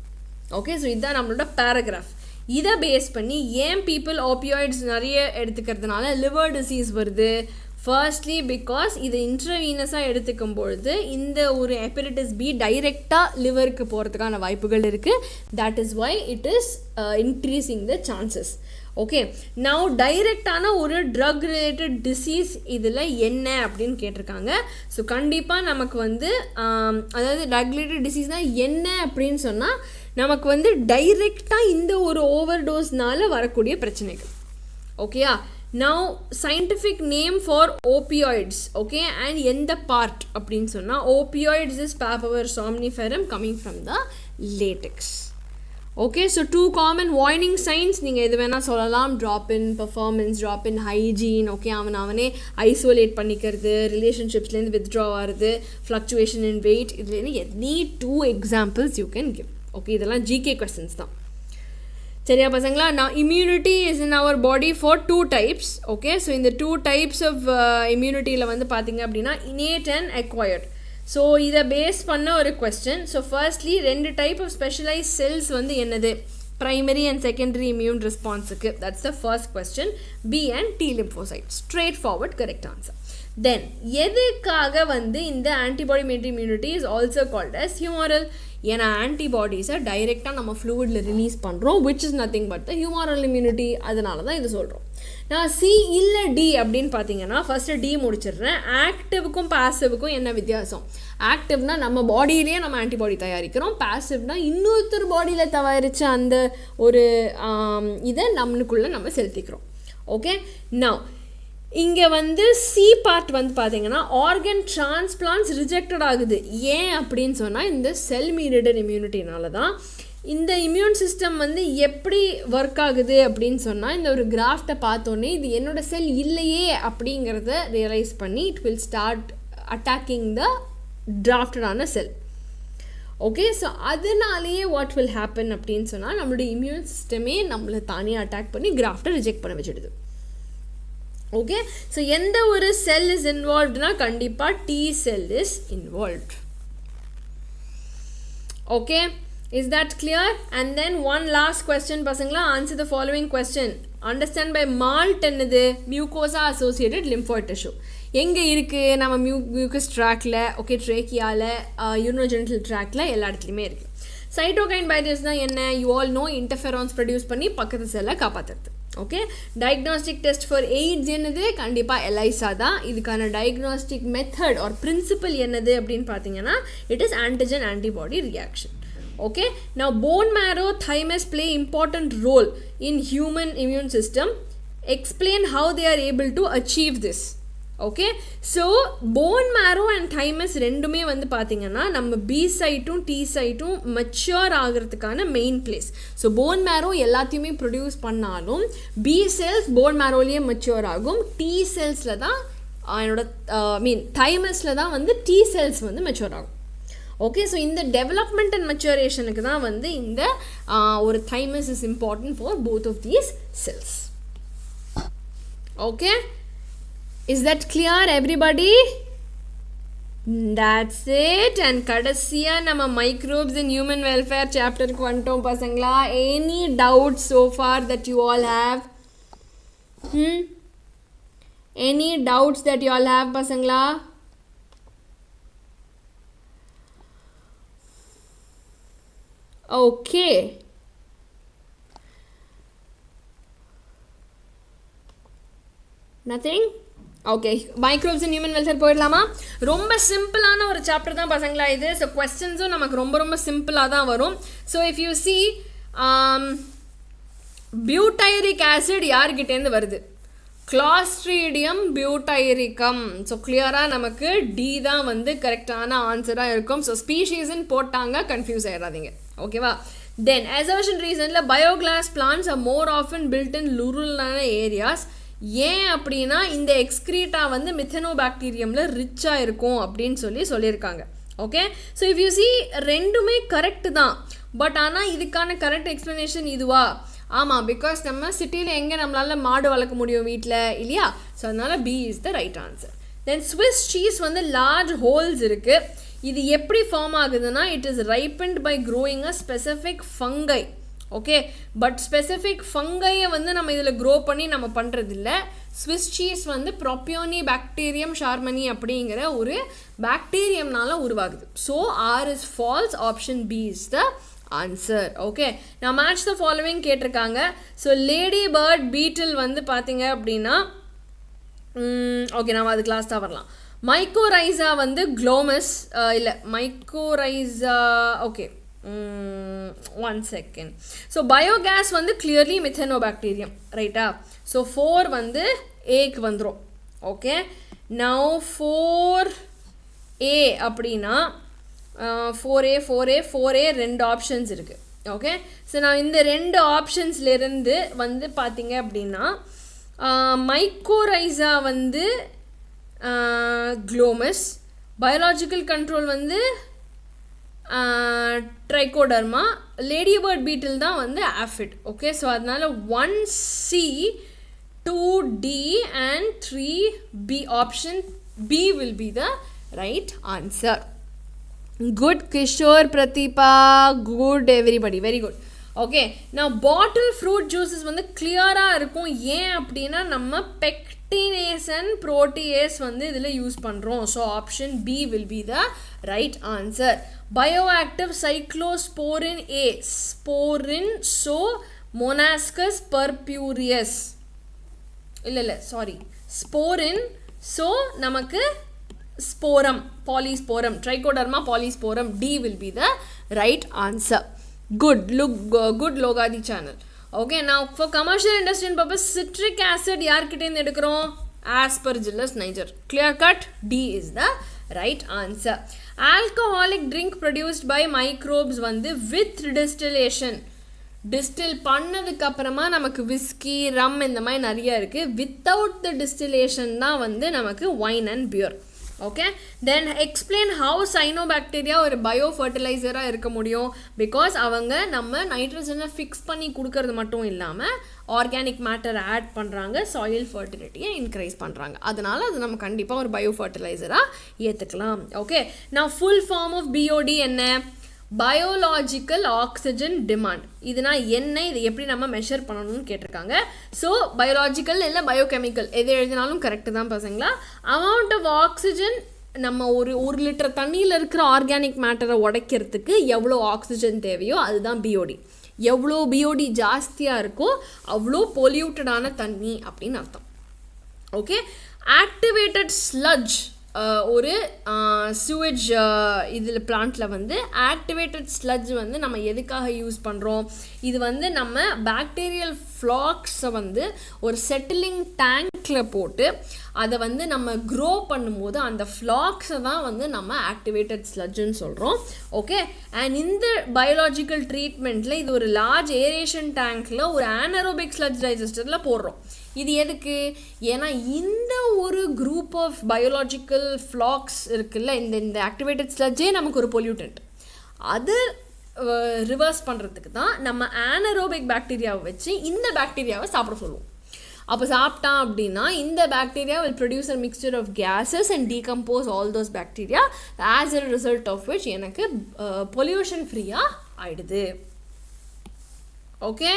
ஓகே, ஸோ இதுதான் நம்மளோட பேராகிராஃப். இதை பேஸ் பண்ணி ஏன் பீப்புள் ஓபியாய்ட்ஸ் நிறைய எடுத்துக்கிறதுனால லிவர் டிசீஸ் வருது? ஃபர்ஸ்ட்லி பிகாஸ் இதை இன்ட்ரவீனஸாக எடுத்துக்கும் பொழுது இந்த ஒரு ஹெப்படைட்டிஸ் B டைரெக்டாக லிவருக்கு போகிறதுக்கான வாய்ப்புகள் இருக்குது. That is why it is increasing the chances. Okay, now டைரெக்டான ஒரு ட்ரக் ரிலேட்டட் டிசீஸ் இதில் என்ன அப்படின்னு கேட்டிருக்காங்க. ஸோ கண்டிப்பாக நமக்கு வந்து அதாவது ட்ரக் ரிலேட்டட் டிசீஸ்னால் என்ன அப்படின்னு சொன்னால் நமக்கு வந்து டைரெக்டாக இந்த ஒரு ஓவர் டோஸ்னால் வரக்கூடிய பிரச்சனைகள். ஓகேயா? Now scientific name for opioids. Okay, and எந்த part அப்படின்னு சொன்னால் opioids is papaver somniferum coming from the latex. Okay, so 2 common warning signs நீங்கள் எது வேணால் சொல்லலாம். Drop in performance, drop in hygiene. Okay, அவனே ஐசோலேட் பண்ணிக்கிறது, ரிலேஷன்ஷிப்ஸ்லேருந்து வித்ட்ரா ஆகிறது, ஃப்ளக்சுவேஷன் இன் வெயிட். இதுலேருந்து any 2 examples you can give. Okay, இதெல்லாம் ஜிகே கொஸ்டின்ஸ் தான். சரியா பசங்களா? Now immunity is in our body for 2 types. Okay, so in the 2 types of immunity la வந்து பாத்தீங்க அப்படின்னா innate and acquired. So இதை பேஸ் பண்ண ஒரு question. So firstly 2 type of specialized cells வந்து என்னது? Primary and secondary immune response க்கு. That's the first question. B and T lymphocytes. Straightforward correct answer. Then எதுக்காக வந்து இந்த antibody mediated immunity is also called as humoral? ஏன்னா ஆன்டிபாடிஸை டைரெக்டாக நம்ம ஃப்ளூயிடில் release பண்ணுறோம், which is nothing but the humoral immunity. அதனால தான் இது சொல்கிறோம். நான் சி இல்லை டி அப்படின்னு பார்த்தீங்கன்னா ஃபஸ்ட்டு டி முடிச்சிடுறேன். ஆக்டிவ்க்கும் பாசிவ்க்கும் என்ன வித்தியாசம்? ஆக்டிவ்னால் நம்ம பாடியிலேயே நம்ம ஆன்டிபாடி தயாரிக்கிறோம், பாசிவ்னால் இன்னொருத்தர் பாடியில் தயாரித்த அந்த ஒரு இதை நம்மளுக்குள்ளே நம்ம செலுத்திக்கிறோம். ஓகே, நவ் இங்கே வந்து சி பார்ட் வந்து பார்த்தீங்கன்னா ஆர்கன் டிரான்ஸ்பிளான்ஸ் ரிஜெக்டட் ஆகுது. ஏன் அப்படின்னு சொன்னால் இந்த செல் மீடியேட்டட் இம்யூனிட்டினால தான். இந்த இம்யூன் சிஸ்டம் வந்து எப்படி ஒர்க் ஆகுது அப்படின்னு சொன்னால், இந்த ஒரு கிராஃப்டை பார்த்தோன்னே இது என்னோட செல் இல்லையே அப்படிங்கிறத ரியலைஸ் பண்ணி it will start attacking the டிராஃப்டடான செல். ஓகே, ஸோ அதனாலேயே வாட் வில் ஹேப்பன் அப்படின்னு சொன்னால் நம்மளுடைய இம்யூன் சிஸ்டமே நம்மளை தானே அட்டாக் பண்ணி கிராஃப்டை ரிஜெக்ட் பண்ண வச்சுடுது. ஓகே, ஸோ எந்த ஒரு செல் இஸ் இன்வால்வ்டுனா கண்டிப்பாக T cell is involved. Okay, is that clear? And then one last question பசங்களா. Answer the following question. Understand by MALT என்னது? Mucosa associated lymphoid tissue. எங்கே இருக்குது? நம்ம மியூக்கஸ் ட்ராக்ல, ஓகே, ட்ரேக்கியாவில், யூரினோஜெனிட்டல் ட்ராக்ல, எல்லா இடத்துலையுமே இருக்குது. சைட்டோகைன் பைரஸ் தான் என்ன? You all know, interferons produce பண்ணி பக்கத்து செல்லை காப்பாற்றுறது. Okay, diagnostic test for AIDS என்னது? கண்டிப்பாக எலைசா தான். இதுக்கான டயக்னாஸ்டிக் மெத்தட் ஆர் பிரின்சிபல் என்னது அப்படின்னு பார்த்தீங்கன்னா it is antigen antibody reaction. Okay, now bone marrow, thymus play important role in human immune system. Explain how they are able to achieve this. Okay, so bone marrow and thymus ரெண்டுமே வந்து பார்த்திங்கன்னா நம்ம B சைட்டும் T சைட்டும் mature ஆகிறதுக்கான main place. So bone marrow எல்லாத்தையுமே produce பண்ணாலும் B cells bone மேரோலேயே மெச்சூர் ஆகும். டி செல்ஸில் தான் தைமஸில் தான் வந்து டி செல்ஸ் வந்து மெச்சூர் ஆகும். ஓகே, ஸோ இந்த டெவலப்மெண்ட் அண்ட் மெச்சூரேஷனுக்கு தான் வந்து இந்த ஒரு thymus is important for both of these cells. Okay, is that clear everybody? That's it. And kadasiya nama microbes in human welfare chapter ku vantom pasangla. Any doubts so far that you all have? Any doubts that you all have pasangla? Okay, nothing. Okay, microbes in human welfare போயிடலாமா? ரொம்ப சிம்பிளான ஒரு chapter தான் பசங்களா இது. So கொஸ்டின்ஸும் நமக்கு ரொம்ப ரொம்ப சிம்பிளாக தான் வரும். So if you see butyric acid யார்கிட்டேருந்து வருது? கிளாஸ்ட்ரீடியம் பியூட்டைரிக்கம். ஸோ கிளியராக நமக்கு டி தான் வந்து கரெக்டான ஆன்சராக இருக்கும். ஸோ ஸ்பீஷீஸ்ன்னு போட்டாங்க, கன்ஃபியூஸ் ஆகிடாதீங்க. ஓகேவா? தென் assertion ரீசனில் biogas plants are more often built in ரூரலான ஏரியாஸ். ஏன் அப்படின்னா இந்த எக்ஸ்க்ரீட்டா வந்து மித்தனோபாக்டீரியமில் ரிச்சாக இருக்கும் அப்படின்னு சொல்லியிருக்காங்க. Okay, so if you C ரெண்டுமே கரெக்டு தான். பட் ஆனால் இதுக்கான கரெக்ட் எக்ஸ்ப்ளனேஷன் இதுவா? ஆமாம், பிகாஸ் நம்ம சிட்டியில் எங்கே நம்மளால் மாடு வளர்க்க முடியும் வீட்டில், இல்லையா? ஸோ அதனால் B is the right answer. Then Swiss cheese வந்து லார்ஜ் ஹோல்ஸ் இருக்குது. இது எப்படி ஃபார்ம் ஆகுதுன்னா it is ripened by growing a specific fungi. Okay, but specific ஃபங்கையை வந்து நம்ம இதில் க்ரோ பண்ணி நம்ம பண்ணுறதில்ல. ஸ்விஸ் சீஸ் வந்து ப்ரோபியோனி பாக்டீரியம் ஷார்மனி அப்படிங்கிற ஒரு பாக்டீரியம்னால உருவாகுது. So R is false, option B is the answer. Okay, நான் மேட்ச் த ஃபாலோவிங் கேட்டிருக்காங்க. ஸோ லேடி பேர்ட் பீட்டில் வந்து பார்த்தீங்க அப்படின்னா ஓகே, நம்ம அது கிளாஸ் தான் வரலாம். மைக்கோரைசா வந்து குளோமஸ் இல்லை mycorrhiza. Okay, one second. So biogas வந்து clearly methanobacterium, ரைட்டா? So 4 வந்து ஏக்கு வந்துரும். ஓகே, now 4A அப்படின்னா 4A ரெண்டு ஆப்ஷன்ஸ் இருக்குது. ஓகே, ஸோ நான் இந்த ரெண்டு ஆப்ஷன்ஸ்லேருந்து வந்து பார்த்தீங்க அப்படின்னா மைக்கோரைசா வந்து குளோமஸ், பயாலஜிக்கல் கண்ட்ரோல் வந்து ட்ரைகோடர்மா, லேடிபர்ட் பீட்டில் தான் வந்து ஆஃபிட். ஓகே, ஸோ அதனால 1C 2D and 3B, option B will be the right answer. Good Kishore, Prathipa, good everybody, very good. Okay, now bottle fruit juices வந்து clear-ஆ இருக்கும். ஏன் அப்படின்னா நம்ம pectinase and protease வந்து இதில் யூஸ் பண்ணுறோம். So option B will be the right answer. Bioactive cyclosporin A, sporin, so Monascus purpureus. இல்லை sorry, ஸ்போரின், ஸோ நமக்கு ஸ்போரம், polysporum, Trichoderma polysporum. D will be the right answer. Good, look good Logadi channel. Okay, now for commercial industry purpose, citric acid யார்கிட்டேருந்து எடுக்கிறோம்? Aspergillus niger. Clear cut? D is the right answer. Alcoholic drink produced by microbes வந்து with distillation, distil பண்ணதுக்கு அப்புறமா நமக்கு whisky, ரம் இந்த மாதிரி நிறைய இருக்குது. Without the distillation தான் வந்து நமக்கு wine and beer. Okay, then explain how cyanobacteria ஒரு பயோ ஃபர்டிலைசராக இருக்க முடியும். பிகாஸ் அவங்க நம்ம நைட்ரஜனை ஃபிக்ஸ் பண்ணி கொடுக்கறது மட்டும் இல்லாமல் ஆர்கானிக் மேட்டர் ஆட் பண்ணுறாங்க, சாயில் ஃபர்டிலிட்டியை இன்க்ரீஸ் பண்ணுறாங்க. அதனால் அது நம்ம கண்டிப்பாக ஒரு பயோ ஃபர்டிலைசராக ஏற்றுக்கலாம். ஓகே, நான் ஃபுல் ஃபார்ம் ஆஃப் பிஓடி என்ன? Biological oxygen demand. இதுனா என்ன, இது எப்படி நம்ம மெஷர் பண்ணணும்னு கேட்டிருக்காங்க. ஸோ பயோலாஜிக்கல் இல்லை பயோகெமிக்கல் எது எழுதினாலும் கரெக்டு தான் பசங்களா. அமௌண்ட் ஆஃப் ஆக்சிஜன், நம்ம ஒரு லிட்டர் தண்ணியில் இருக்கிற ஆர்கானிக் மேட்டரை உடைக்கிறதுக்கு எவ்வளோ ஆக்சிஜன் தேவையோ அதுதான் பிஓடி. எவ்வளோ பிஓடி ஜாஸ்தியாக இருக்கோ அவ்வளோ பொல்யூட்டடான தண்ணி அப்படின்னு அர்த்தம். ஓகே, ஆக்டிவேட்டட் ஸ்லட்ஜ், ஒரு சூவேஜ் இதில் பிளான்ட்டில் வந்து ஆக்டிவேட்டட் ஸ்லட்ஜ் வந்து நம்ம எதுக்காக யூஸ் பண்ணுறோம்? இது வந்து நம்ம பாக்டீரியல் ஃப்ளாக்ஸை வந்து ஒரு செட்டிலிங் டேங்க்கில் போட்டு அதை வந்து நம்ம க்ரோ பண்ணும்போது அந்த ஃப்ளாக்ஸை தான் வந்து நம்ம ஆக்டிவேட்டட் ஸ்லட்ஜுன்னு சொல்கிறோம். ஓகே, அண்ட் இந்த பயோலாஜிக்கல் ட்ரீட்மெண்ட்டில் இது ஒரு லார்ஜ் ஏரேஷன் டேங்க்கில் ஒரு ஆனரோபிக் ஸ்லட்ஜ் டைஜஸ்டரில் போடுறோம். இது எதுக்கு? ஏன்னா இந்த ஒரு குரூப் ஆஃப் பயோலாஜிக்கல் ஃப்ளாக்ஸ் இருக்குல்ல, இந்த ஆக்டிவேட்டட் ஸ்லட்ஜே நமக்கு ஒரு பொல்யூட்டன்ட். அது ரிவர்ஸ் பண்ணுறதுக்கு தான் நம்ம ஆனரோபிக் பாக்டீரியாவை வச்சு இந்த பாக்டீரியாவை சாப்பிட சொல்லுவோம். அப்போ சாப்பிட்டான் அப்படின்னா இந்த bacteria will produce a mixture of gases and decompose all those bacteria, as a result of which எனக்கு pollution ஃப்ரீயாக ஆயிடுது. ஓகே,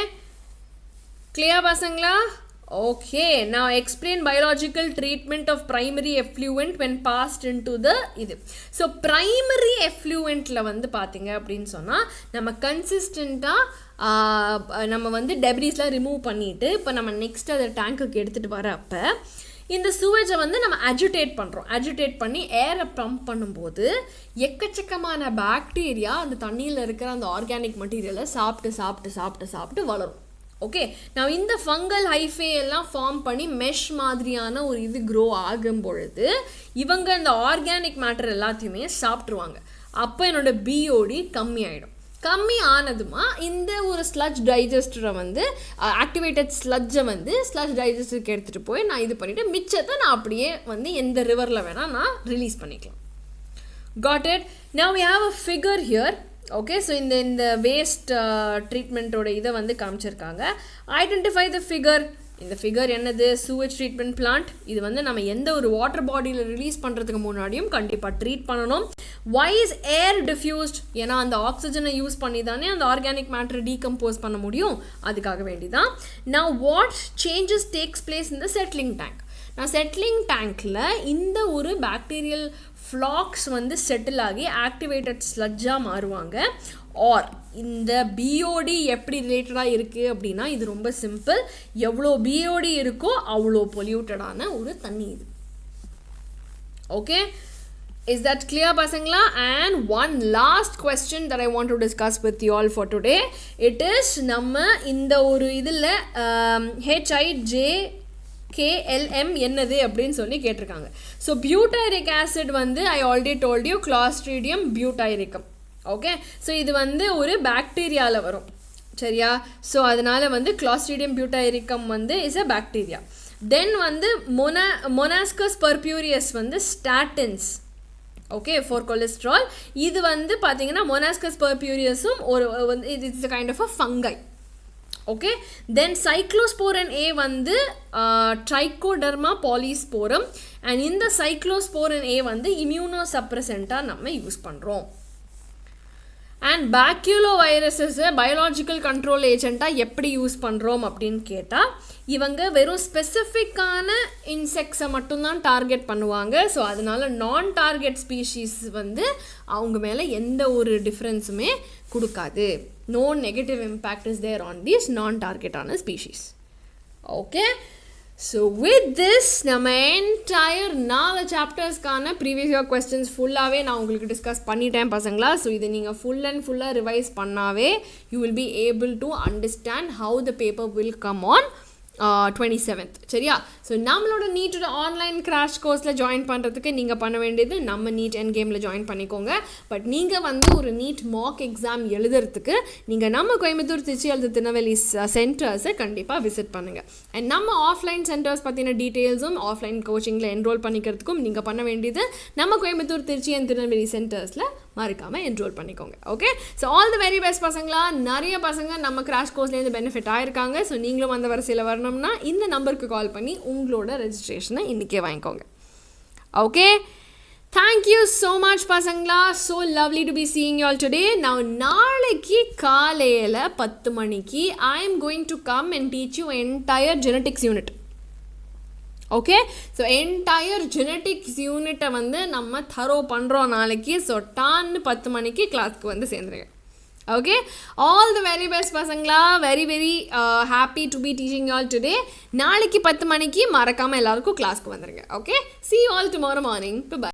கிளியர் பசங்களா? Okay, now explain biological treatment of primary effluent when passed into the இது. So primary effluentல வந்து பார்த்தீங்க அப்படின்னு சொன்னால் நம்ம கன்சிஸ்டண்ட்டாக நம்ம வந்து டெப்ரிஸ்லாம் ரிமூவ் பண்ணிவிட்டு இப்போ நம்ம நெக்ஸ்ட் அதை டேங்க்குக்கு எடுத்துகிட்டு வரப்போ இந்த சூவேஜை வந்து நம்ம அஜிடேட் பண்ணுறோம். அஜிடேட் பண்ணி ஏரை பம்ப் பண்ணும்போது எக்கச்சக்கமான பாக்டீரியா அந்த தண்ணியில் இருக்கிற அந்த ஆர்கானிக் மெட்டீரியலை சாப்பிட்டு சாப்பிட்டு சாப்பிட்டு சாப்பிட்டு வளரும். ஓகே, நான் இந்த ஃபங்கல் ஹைஃபே எல்லாம் ஃபார்ம் பண்ணி மெஷ் மாதிரியான ஒரு இது க்ரோ ஆகும் பொழுது இவங்க இந்த ஆர்கானிக் மேட்டர் எல்லாத்தையுமே சாப்பிட்ருவாங்க. அப்போ என்னோட பிஓடி கம்மி ஆகிடும். கம்மி ஆனதுமா இந்த ஒரு ஸ்லட்ஜ் டைஜஸ்டரை வந்து ஆக்டிவேட்டட் ஸ்லட்ஜை வந்து ஸ்லட்ஜ் டைஜஸ்டருக்கு எடுத்துகிட்டு போய் நான் இது பண்ணிவிட்டு மிச்சத்தை நான் அப்படியே வந்து எந்த ரிவரில் வேணால் நான் ரிலீஸ் பண்ணிக்கலாம். Got it? Now we have a figure here. Okay, so இந்த வேஸ்ட் ட்ரீட்மெண்ட்டோட இதை வந்து காமிச்சிருக்காங்க. Identify the figure. இந்த ஃபிகர் என்னது? Sewage treatment plant. இது வந்து நம்ம எந்த ஒரு வாட்டர் பாடியில் ரிலீஸ் பண்ணுறதுக்கு முன்னாடியும் கண்டிப்பாக ட்ரீட் பண்ணணும். Why is air diffused? ஏன்னா அந்த ஆக்சிஜனை யூஸ் பண்ணி தானே அந்த ஆர்கானிக் மேட்டரை டீகம்போஸ் பண்ண முடியும், அதுக்காக வேண்டிதான். Now what changes takes place in the settling tank? நான் செட்டிலிங் டேங்க்கில் இந்த ஒரு பாக்டீரியல் ஃப்ளாக்ஸ் வந்து செட்டில் ஆகி ஆக்டிவேட்டட் ஸ்லட்ஜாக மாறுவாங்க. ஆர் இந்த பிஓடி எப்படி ரிலேட்டடாக இருக்குது அப்படின்னா இது ரொம்ப சிம்பிள். எவ்வளோ பிஓடி இருக்கோ அவ்வளோ பொல்யூட்டடான ஒரு தண்ணி இது. Okay, is that clear pasangla? And one last question that I want to discuss with you all for today. It is நம்ம இந்த ஒரு இதில் HIJKLM என்னது அப்படின்னு சொல்லி கேட்டிருக்காங்க. ஸோ பியூட்டைரிக் ஆசிட் வந்து I already told you Clostridium butyricum. Okay, so இது வந்து ஒரு பாக்டீரியாவில் வரும், சரியா? ஸோ அதனால் வந்து கிளாஸ்ட்ரிடியம் பியூட்டைரிக்கம் வந்து இஸ் அ பாக்டீரியா. தென் வந்து மொனாஸ்கஸ் பர்பியூரியஸ் வந்து ஸ்டாட்டின்ஸ். Okay for cholesterol. இது வந்து பார்த்தீங்கன்னா மொனாஸ்கஸ் பர்பியூரியஸும் ஒரு வந்து it's a kind of a fungi. Okay then cyclosporin A வந்து ட்ரைகோடர்மா பாலிஸ்போரம். அண்ட் இந்த சைக்ளோஸ்போரன் ஏ வந்து இம்யூனோ சப்ரசென்ட்டாக நம்ம யூஸ் பண்ணுறோம். அண்ட் பேக்யூலோ வைரஸஸை பயாலஜிக்கல் கண்ட்ரோல் ஏஜெண்ட்டாக எப்படி யூஸ் பண்ணுறோம் அப்படின்னு கேட்டால், இவங்க வெறும் ஸ்பெசிஃபிக்கான இன்செக்ட்ஸை மட்டும்தான் டார்கெட் பண்ணுவாங்க. ஸோ அதனால நான் டார்கெட் ஸ்பீஷீஸ் வந்து அவங்க மேலே எந்த ஒரு டிஃப்ரென்ஸுமே கொடுக்காது. No negative impact is there on these non டார்கெட்டான species. Okay so with this நம்ம என்டையர் 4 சாப்டர்ஸ்க்கான ப்ரீவியஸ் இயர் கொஸ்டின்ஸ் ஃபுல்லாகவே நான் உங்களுக்கு டிஸ்கஸ் பண்ணிட்டேன் பசங்களா. ஸோ இதை நீங்கள் ஃபுல்லாக ரிவைஸ் பண்ணாவே you will be able to understand how the paper will come on 27th. சரியா? ஸோ நம்மளோட நீட்டோட ஆன்லைன் கிராஷ் கோர்ஸில் ஜாயின் பண்ணுறதுக்கு நீங்கள் பண்ண வேண்டியது நம்ம நீட் என் கேமில் ஜாயின் பண்ணிக்கோங்க. பட் நீங்கள் வந்து ஒரு நீட் மாக் எக்ஸாம் எழுதுறதுக்கு நீங்கள் நம்ம கோயம்புத்தூர், திருச்சி அல்லது திருநெல்வேலி சென்டர்ஸை கண்டிப்பாக விசிட் பண்ணுங்கள். அண்ட் நம்ம ஆஃப்லைன் சென்டர்ஸ் பற்றின டீட்டெயில்ஸும் ஆஃப்லைன் கோச்சிங்கில் என்ரோல் பண்ணிக்கிறதுக்கும் நீங்கள் பண்ண வேண்டியது நம்ம கோயம்புத்தூர், திருச்சி அண்ட் திருநெல்வேலி சென்டர்ஸில் மறக்காமல் என்ரோல் பண்ணிக்கோங்க. Okay so all the very best பசங்களா. நிறைய பசங்க நம்ம கிராஷ் கோர்ஸ்லேருந்து பெனிஃபிட் ஆயிருக்காங்க. ஸோ நீங்களும் அந்த வரிசையில் வரணும்னா இந்த நம்பருக்கு கால் பண்ணி உங்களோட ரெஜிஸ்ட்ரேஷனை இன்றைக்கே வாங்கிக்கோங்க. ஓகே தேங்க்யூ ஸோ மச் பசங்களா. So lovely to be seeing you all today. நான் நாளைக்கு காலையில் 10 மணிக்கு I am going to come and teach you entire genetics unit. Okay so entire genetics யூனிட்டை வந்து நம்ம தரோ பண்ணுறோம் நாளைக்கு. ஸோ டான்னு 10 மணிக்கு கிளாஸ்க்கு வந்து சேர்ந்துருங்க. Okay all the very best பசங்களா. Very very happy to be teaching you all today. நாளைக்கு 10 மணிக்கு மறக்காமல் எல்லாருக்கும் கிளாஸ்க்கு வந்துடுங்க. Okay see you all tomorrow morning. Bye bye.